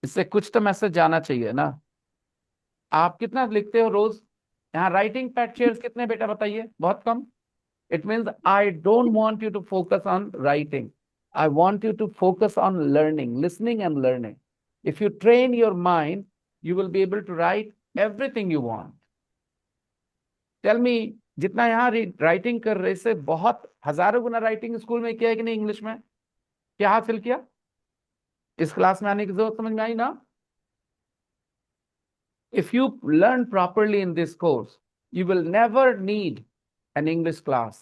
इससे कुछ तो मैसेज जाना चाहिए ना। आप कितना लिखते हो रोज? यहाँ राइटिंग पैड शेयर्स कितने बेटा बताइए? बहुत कम। It means I don't want you to focus on writing. I want you to focus on learning, listening and learning. If you train your mind, you will be able to write everything you want. Tell me, जितना यहाँ writing कर रहे से बहुत हजारों गुना writing school में किया है कि नहीं? इंग्लिश में क्या हासिल किया? इस क्लास में आने की जरूरत समझ में आई ना? If you learn properly in this course, you will never need an English class.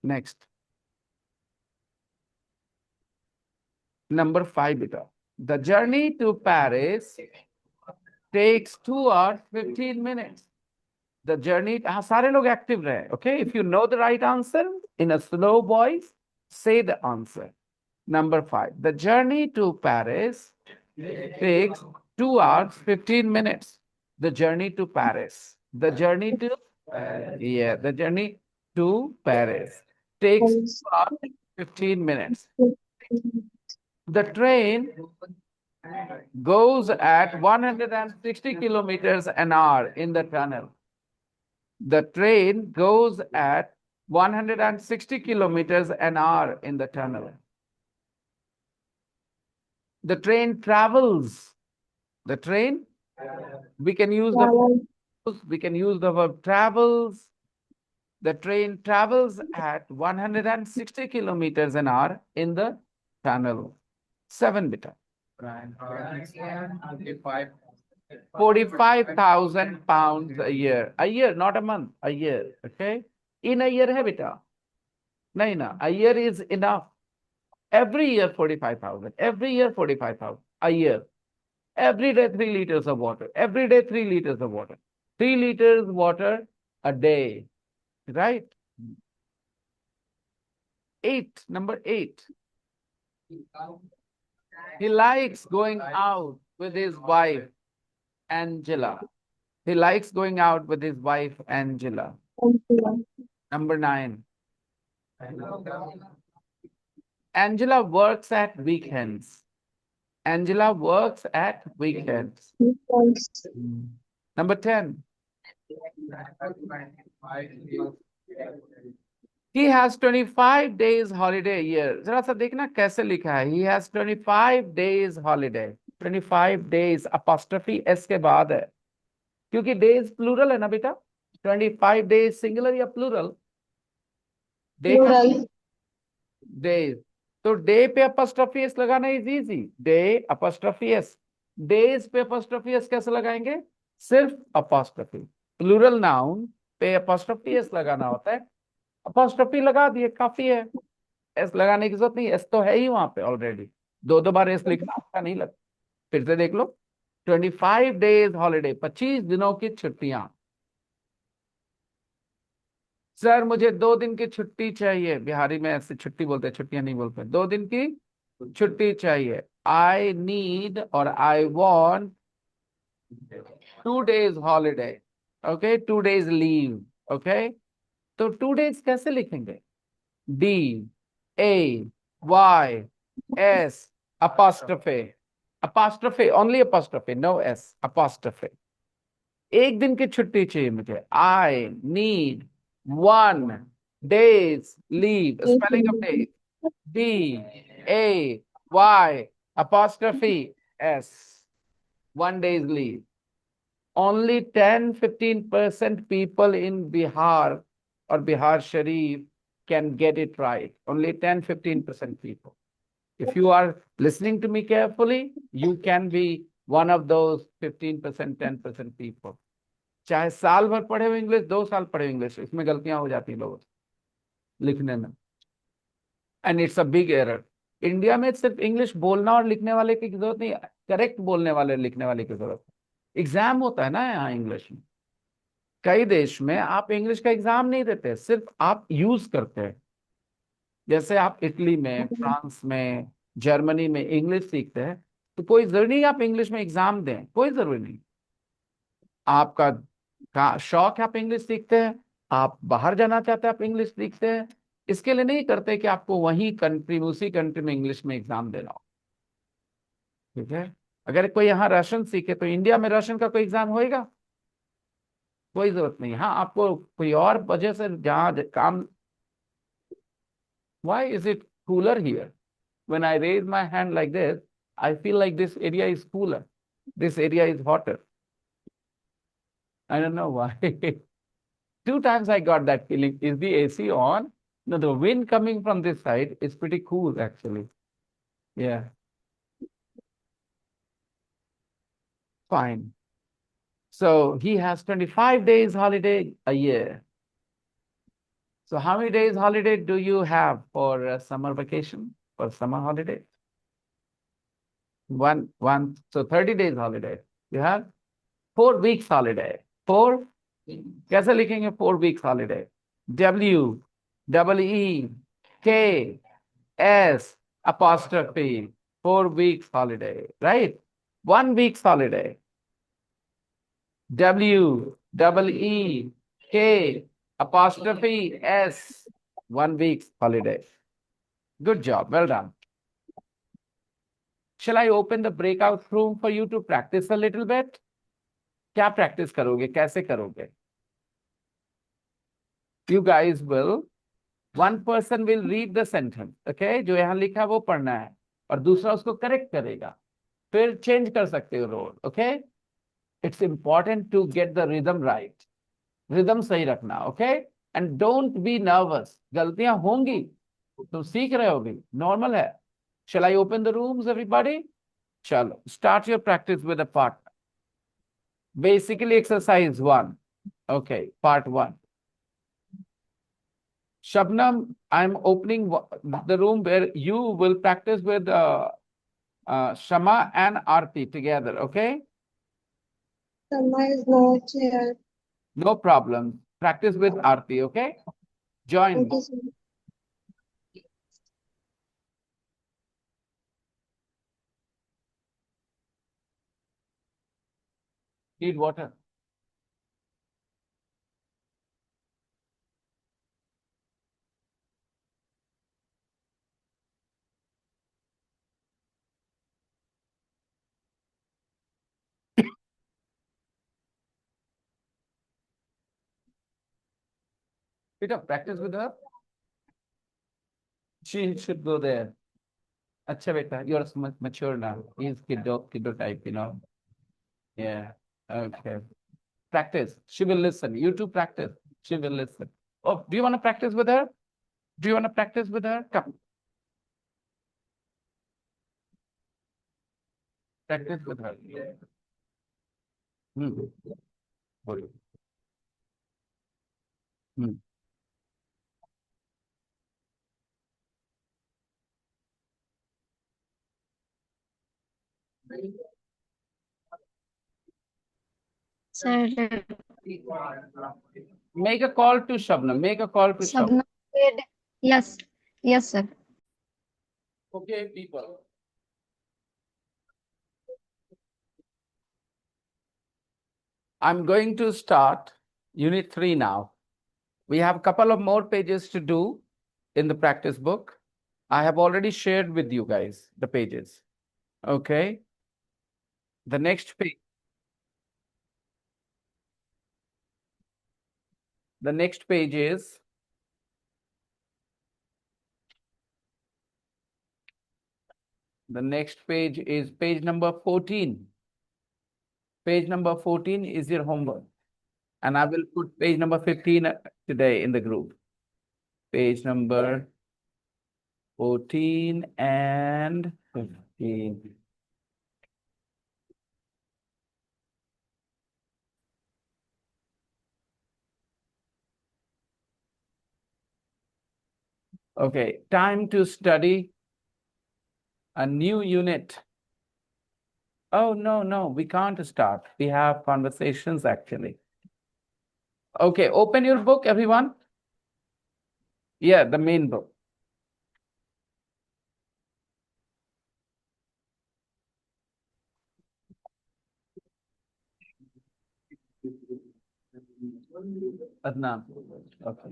Next. Number 5 beta. The journey to Paris takes 2 hours 15 minutes. The journey, सारे लोग एक्टिव रहे. Okay, if you know the right answer in a slow voice, say the answer. Number 5. The journey to Paris takes 2 hours 15 minutes. The journey to Paris. The journey to yeah, the journey to Paris takes 2 hours 15 minutes. The train goes at 160 kilometers an hour in the tunnel. The train goes at 160 kilometers an hour in the tunnel. The train travels. The train, we can use the we can use the verb travels. The train travels at 160 kilometers an hour in the tunnel. 7 beta. 45,000 pounds a year. A year, not a month, a year. Okay? In a year hai beta. Nahi na. A year is enough. Every year 45,000. Every year 45,000. A year. Every day 3 liters of water. Every day 3 liters of water. 3 liters water a day. Right? 8. Number 8. He likes going out with his wife, Angela. He likes going out with his wife, Angela. Number 9. Angela works at weekends. Angela works at weekends. Weekends. Number 10. He has 25 days holiday a year. जरा सा देखना कैसे लिखा है. He has 25 days holiday. 25 days apostrophe s के बाद है. क्योंकि days plural है ना बेटा. 25 days singular या plural? Day का Plural. days. तो डे पे अपॉस्ट्रोफी एस लगाना is easy. Day apostrophe S. Days पे अपॉस्ट्रोफी एस कैसे लगाएंगे? सिर्फ अपॉस्ट्रोफी. प्लूरल नाउन पे अपॉस्ट्रोफी एस लगाना होता है. अपॉस्ट्रोफी लगा दिए, काफी है. एस लगाने की जरूरत नहीं, एस तो है ही वहां पे ऑलरेडी. दो दो बार एस लिखना अच्छा नहीं लगता. फिर से देख लो. 25 days हॉलीडे, 25 दिनों की छुट्टियां. सर मुझे 2 दिन की छुट्टी चाहिए. बिहारी में ऐसे छुट्टी बोलते हैं, छुट्टियां नहीं बोलते. 2 दिन की छुट्टी चाहिए. आई नीड और I want 2 days holiday. Okay, 2 days leave. Okay, तो 2 days कैसे लिखेंगे? D A Y S apostrophe. apostrophe only apostrophe, no s. apostrophe. एक दिन की छुट्टी चाहिए मुझे. I need 1 days leave. Spelling of day. D A Y apostrophe s. 1 days leave. Only 10-15% people in Bihar or Bihar Sharif can get it right. Only 10-15% people. If you are listening to me carefully, you can be one of those 15%, 10% people. चाहे साल भर पढ़े हो English, 2 साल पढ़े हो English, इसमें गलतियां हो जाती हैं लोगों से लिखने में. And it's a big error. India में सिर्फ इंग्लिश बोलना और लिखने वाले की जरूरत नहीं, करेक्ट बोलने वाले लिखने वाले की जरूरत है. एग्जाम होता है ना यहाँ इंग्लिश में. कई देश में आप इंग्लिश का एग्जाम नहीं देते, सिर्फ आप यूज करते हैं. जैसे आप इटली में, फ्रांस में, जर्मनी में इंग्लिश सीखते हैं, तो कोई जरूरी नहीं आप इंग्लिश में एग्जाम दें, कोई जरूरी नहीं. आपका शौक है, आप इंग्लिश सीखते हैं, आप बाहर जाना चाहते हैं, आप इंग्लिश सीखते हैं, इसके लिए नहीं करते कि आपको वही कंट्री, उसी कंट्री में इंग्लिश में एग्जाम देना हो. ठीक है. अगर कोई यहाँ रशियन सीखे तो इंडिया में रशियन का कोई एग्जाम होएगा? कोई जरूरत नहीं. हाँ, आपको कोई और वजह से जहाँ काम. Why is it cooler here? When I raise my hand like this, I feel like this area is cooler. This area is hotter. I don't know why. 2 times I got that feeling. Is the AC on? No, the wind coming from this side is pretty cool actually. Yeah. Fine. So he has 25 days holiday a year. So how many days holiday do you have for summer vacation, for summer holiday? One. So 30 days holiday. You have 4 weeks holiday. Four. कैसे लिखेंगे 4 weeks holiday? WEEK apostrophe 4 weeks holiday, right? 1 week's holiday. WEEK apostrophe S 1 week's holiday. Good job. Well done. Shall I open the breakout room for you to practice a little bit? क्या practice करोगे, कैसे करोगे? You guys will, one person will read the sentence, okay? जो यहाँ लिखा है वो पढ़ना है और दूसरा उसको करेक्ट करेगा. फिर चेंज कर सकते हो role. Okay, it's important to get the rhythm right. Rhythm सही रखना. Okay, and don't be nervous. गलतियां होंगी, तुम सीख रहे होगी, नॉर्मल है. Shall I open the rooms everybody? चलो, start your practice with a part. Basically exercise 1. Okay, part 1. Shabnam, I'm opening the room where you will practice with Shama and Aarti together, okay? Sama is not here. No problem. Practice with Aarti, okay? Join me. Okay, sir. Need water. Peter, practice with her. She should go there. Acha beta, you're mature now. He's kiddo type, Yeah. Okay. Practice. She will listen. You two practice. She will listen. Oh, do you want to practice with her? Do you want to practice with her? Come. Practice with her. Hmm. Good. Hmm. Sir, Make a call to Shabnam. Make a call to Shabnam. Shabnam said, yes, yes, sir. Okay, people. I'm going to start Unit 3 now. We have a couple of more pages to do in the practice book. I have already shared with you guys the pages. Okay. The next page. The next page is page number 14. Page number 14 is your homework. And I will put page number 15 today in the group. Page number 14 and 15. Okay, time to study a new unit. Oh, no, we can't start. We have conversations actually. Okay, open your book, everyone. Yeah, the main book. Adnan. Okay.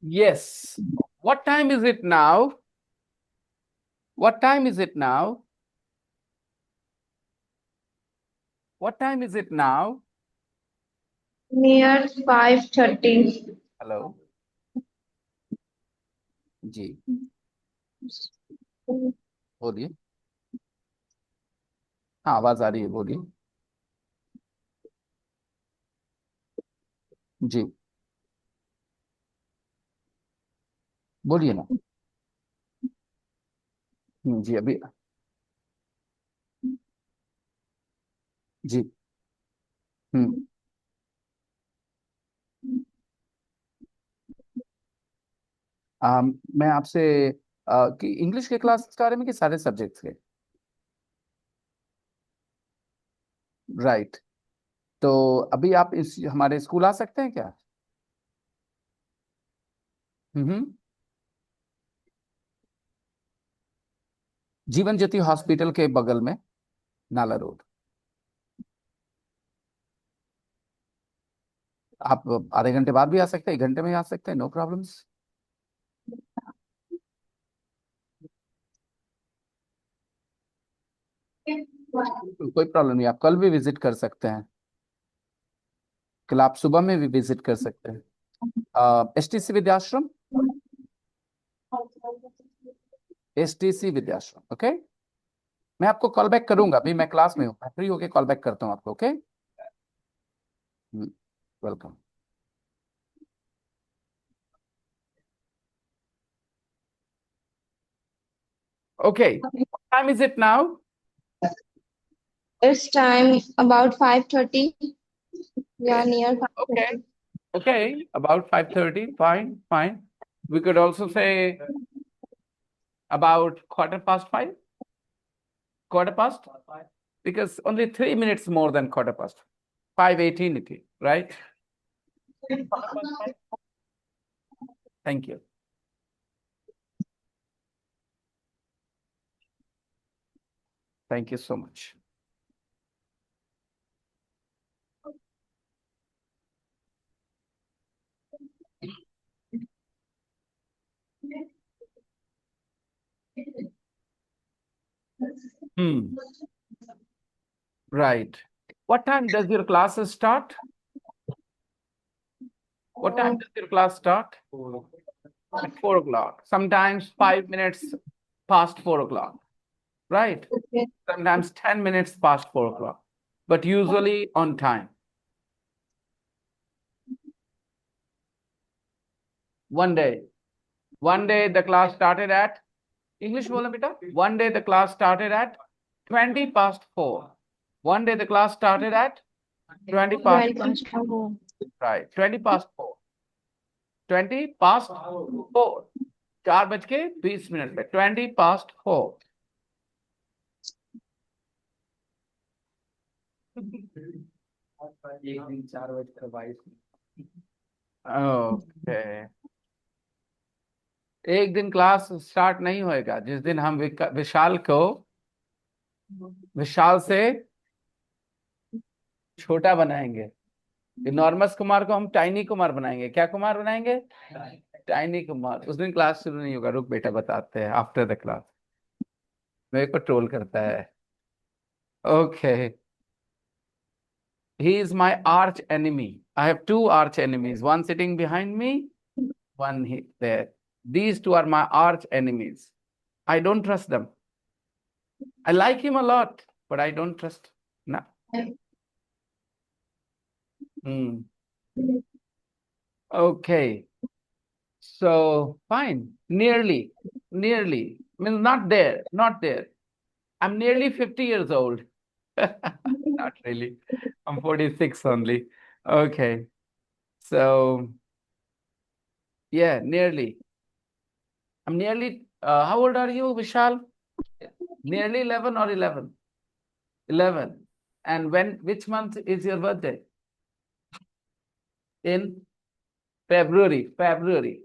Yes. What time is it now? What time is it now? What time is it now? Near 5:30. Hello. जी बोलिए. हाँ, आवाज आ रही है, बोलिए. जी बोलिए ना. जी अभी. जी. हम्म. मैं आपसे कि इंग्लिश के क्लास के बारे में कि सारे सब्जेक्ट्स के. राइट. तो अभी आप इस हमारे स्कूल आ सकते हैं क्या? हम्म. जीवन ज्योति हॉस्पिटल के बगल में, नाला रोड. आप आधे घंटे बाद भी आ सकते हैं, 1 घंटे में ही आ सकते हैं, नो प्रॉब्लम्स. कोई प्रॉब्लम नहीं, आप कल भी विजिट कर सकते हैं. कल आप सुबह में भी विजिट कर सकते हैं. STC Vidyashram. STC Vidyashram. Okay. मैं आपको कॉल बैक करूंगा, अभी मैं क्लास में हूँ, मैं फ्री होके कॉल बैक करता हूँ आपको. Okay. Welcome. Okay. What time is it now? It's time about 5:30. Yeah, near Okay. 5:30. Okay. About 5:30. Fine. Fine. We could also say about 5:15. Quarter past? Because only 3 minutes more than quarter past. 5:18 it is, right? Thank you. Thank you so much. Right. What time does your classes start? What time does your class start? At 4 o'clock. Sometimes 5 minutes past 4 o'clock. Right? Sometimes 10 minutes past 4 o'clock. But usually on time. One day the class started at English बोलना बेटा. One day the class started at 20 past 4. One day the class started at 20 past 4. right. 20 past 4. 20 past 4. 4:20 पे 20 past 4. एक दिन 4:22. Okay. एक दिन class start नहीं होएगा जिस दिन हम विशाल को विशाल से छोटा बनाएंगे. इनॉर्मस कुमार को हम टाइनी कुमार बनाएंगे. क्या कुमार बनाएंगे? टाइनी कुमार. उस दिन क्लास शुरू नहीं होगा. रुक बेटा बताते हैं आफ्टर द क्लास. मेरे को ट्रोल करता है. Okay. He is my arch enemy. I have two arch enemies. One sitting behind me, one there. These two are my arch enemies. I don't trust them. I like him a lot, but I don't trust. No. Okay. So fine. Nearly means not there. I'm nearly 50 years old. Not really. I'm 46 only. Okay. So yeah, nearly. I'm nearly, how old are you, Vishal? Nearly 11 or 11? 11. And which month is your birthday? In February.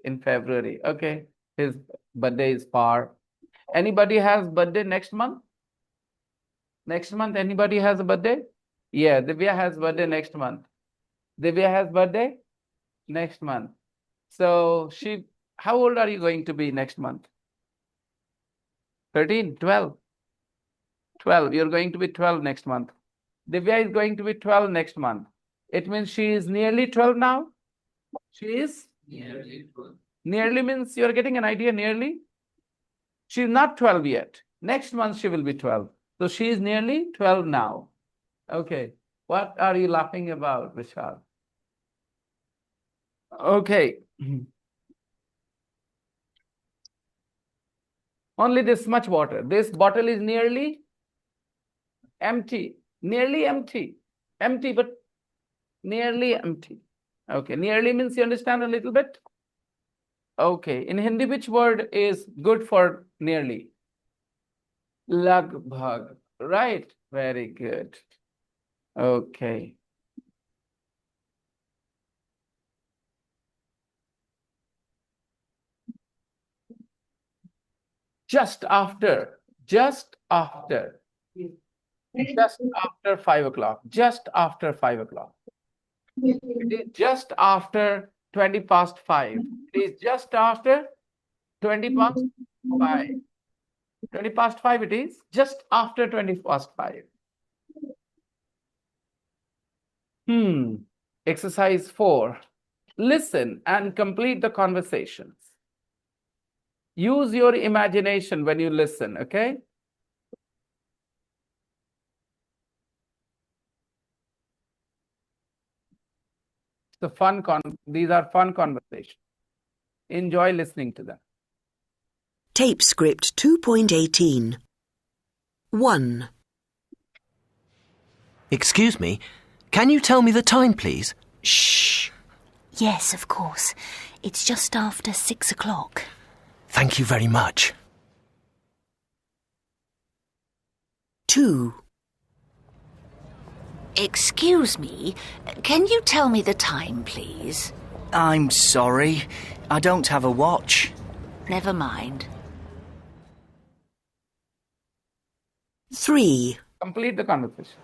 In February. Okay. His birthday is far. Anybody has birthday next month? Next month, anybody has a birthday? Yeah, Divya has birthday next month. Divya has birthday next month. So how old are you going to be next month? 13, 12. 12. You're going to be 12 next month. Divya is going to be 12 next month. It means she is nearly 12 now. She is? Nearly 12. Nearly means you're getting an idea, nearly? She's not 12 yet. Next month she will be 12. So she is nearly 12 now. Okay. What are you laughing about, Vishal? Okay. Only this much water. This bottle is nearly empty. Nearly empty. Empty, but nearly empty. Okay. Nearly means you understand a little bit? Okay. In Hindi, which word is good for nearly? Lagbhag. Right. Very good. Okay. Just after 5 o'clock. Just after 5 o'clock. It is just after 20 past 5. It is just after 20 past 5. 20 past 5 it is. Just after 20 past 5. Exercise 4. Listen and complete the conversations. Use your imagination when you listen, okay? These are fun conversations. Enjoy listening to them. Tape script 2.18. 1. Excuse me, can you tell me the time, please? Shh. Yes, of course. It's just after 6 o'clock. Thank you very much. 2. Excuse me, can you tell me the time, please? I'm sorry, I don't have a watch. Never mind. 3. Complete the conversation.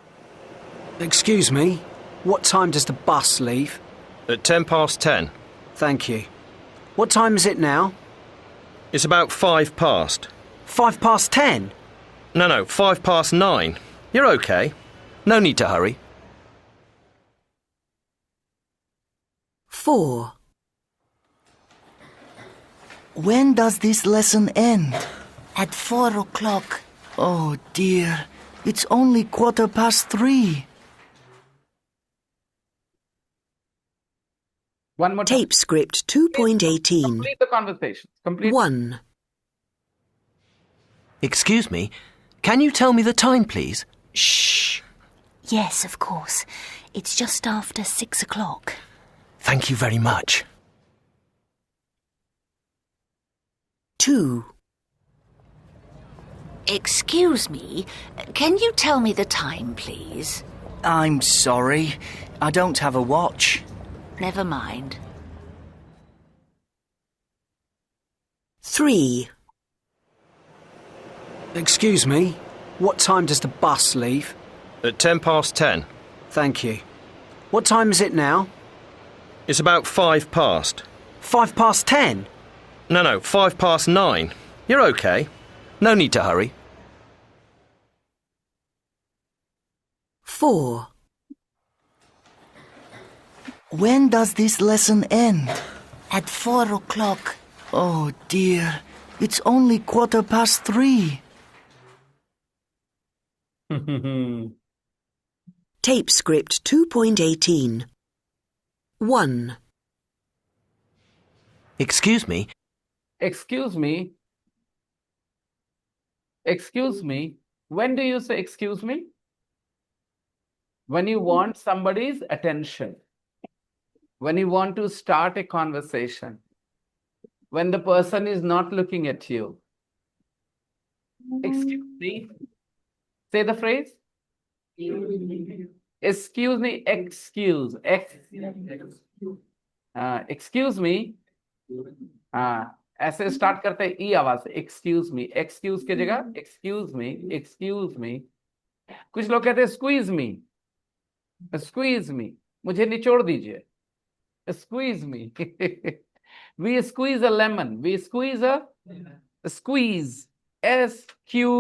Excuse me, what time does the bus leave? At 10 past 10. Thank you. What time is it now? It's about 5 past. 5 past 10? No, 5 past 9. You're okay. No need to hurry. 4. When does this lesson end? At 4 o'clock. Oh dear, it's only 3:15. One more time. Tape script 2.18. Complete the conversation. Complete. 1. Excuse me, can you tell me the time, please? Shh. Yes, of course. It's just after 6 o'clock. Thank you very much. 2. Excuse me, can you tell me the time, please? I'm sorry, I don't have a watch. Never mind. 3. Excuse me, what time does the bus leave? At 10 past 10. Thank you. What time is it now? It's about 5 past. 5 past 10? No, 5 past 9. You're okay. No need to hurry. 4. When does this lesson end? At 4 o'clock. Oh dear, it's only 3:15. Tape script 2.18. 1. Excuse me, Excuse me. Excuse me. When do you say excuse me? When you want somebody's attention. When you want to start a conversation. When the person is not looking at you. Excuse me. Say the phrase. Excuse me. Excuse. Excuse me. ऐसे start करते हैं ई आवाज say excuse me excuse की जगह excuse me कुछ लोग कहते हैं स्क्वीज मी मुझे निचोड़ दीजिए squeeze me we squeeze a lemon we squeeze a squeeze SQUEEZE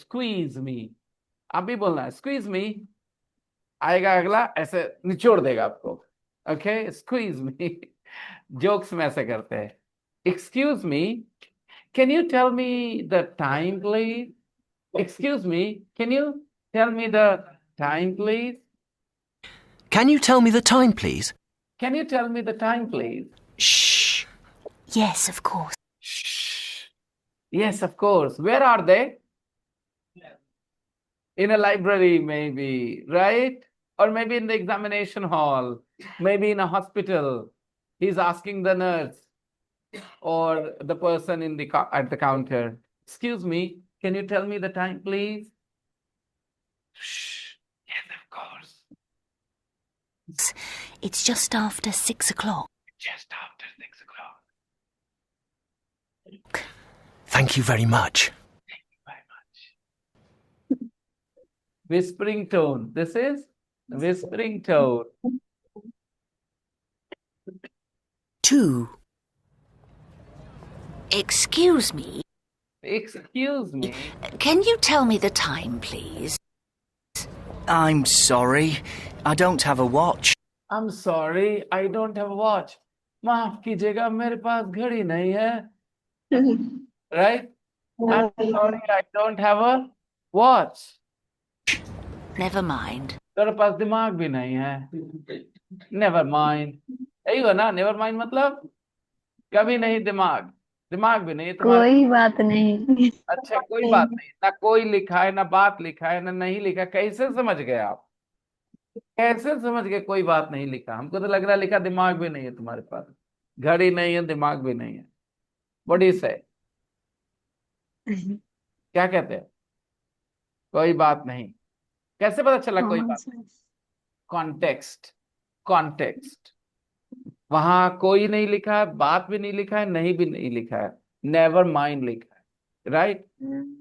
squeeze me आप भी बोलना है स्क्वीज मी आएगा अगला ऐसे निचोड़ देगा आपको ओके स्क्वीज मी जोक्स में ऐसे करते हैं excuse me can you tell me the time please excuse me can you tell me the time please can you tell me the time, please? Can you tell me the time please Shh. Yes, of course. Yes, of course. Where are they? In a library, maybe, right? Or maybe in the examination hall, maybe in a hospital. He's asking the nurse or the person in the at the counter. Excuse me, can you tell me the time, please? Shh. Yes, of course. It's just after 6 o'clock. Just after 6 o'clock. Thank you very much. Very much. Whispering tone. This is whispering tone. 2. Excuse me, Excuse me. can you tell me the time, please? I'm sorry, I don't have a watch. I'm sorry, I don't have a watch. माफ कीजिएगा मेरे पास घड़ी नहीं है. Right? I'm sorry, I don't have a watch. Never mind. तेरे पास दिमाग भी नहीं है. Never mind. यही हो ना, never mind मतलब कभी नहीं दिमाग. दिमाग भी नहीं है तुम्हारा. कोई बात नहीं। अच्छा कोई बात नहीं. ना कोई लिखा है, ना बात लिखा है, ना नहीं लिखा. कैसे समझ गए आप? कैसे समझ गए कोई बात नहीं लिखा? हमको तो लग रहा है लिखा दिमाग भी नहीं है तुम्हारे पास. घड़ी नहीं है, दिमाग भी नहीं है. What do you say? क्या कहते हैं? कोई बात नहीं। कैसे पता चला कोई हाँ बात? सर। Context, context. वहां कोई नहीं लिखा है, बात भी नहीं लिखा है, नहीं भी नहीं लिखा है, नेवर माइंड लिखा है, right?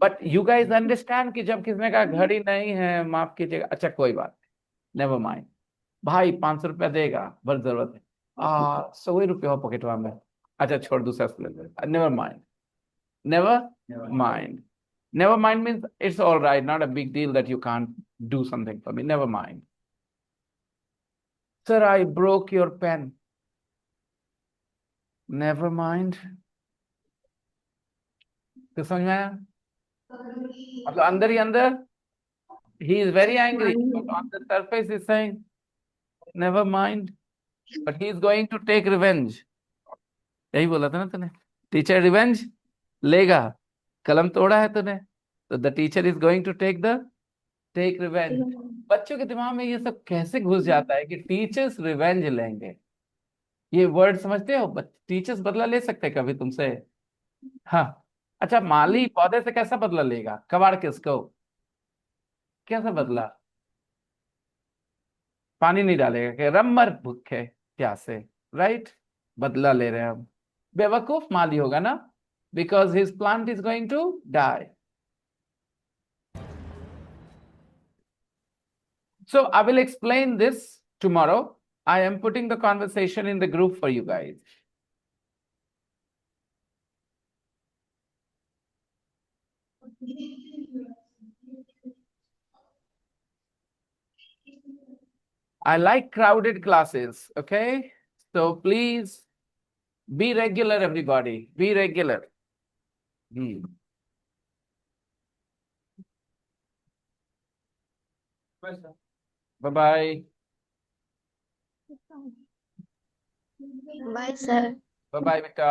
But you guys understand कि जब किसी ने कहा घड़ी नहीं है, माफ कीजिएगा, अच्छा कोई बात नहीं, नेवर माइंड। भाई 500 रुपया देगा, बस जरूरत है। 100 ही रुपये हो पॉकेटवा में, अच्छा छोड़, दूसरा से ले ले, never mind, never mind. Never mind means it's all right, not a big deal that you can't do something for me, never mind. Sir I broke your pen, never mind. तो समझ में आया? मतलब अंदर ही अंदर he is very angry, but on the surface he's saying never mind, but he is going to take revenge. यही बोला था ना तूने, टीचर रिवेंज लेगा, कलम तोड़ा है तूने, तो the teacher is going to take revenge. बच्चों के दिमाग में ये सब कैसे घुस जाता है कि टीचर्स रिवेंज लेंगे? ये वर्ड समझते हो? टीचर्स बदला ले सकते हैं कभी तुमसे? हाँ। अच्छा, माली पौधे से कैसा बदला लेगा? कबाड़ के उसको कैसा बदला? पानी नहीं डालेगा कि रम मर भूखे प्यासे, राइट? बदला ले रहे हैं हम। बेवकूफ माली होगा ना, because his plant is going to die. So I will explain this tomorrow. I am putting the conversation in the group for you guys. I like crowded classes, okay? So please be regular, everybody. Be regular. Bye-bye. Bye sir. Bye-bye, Vika.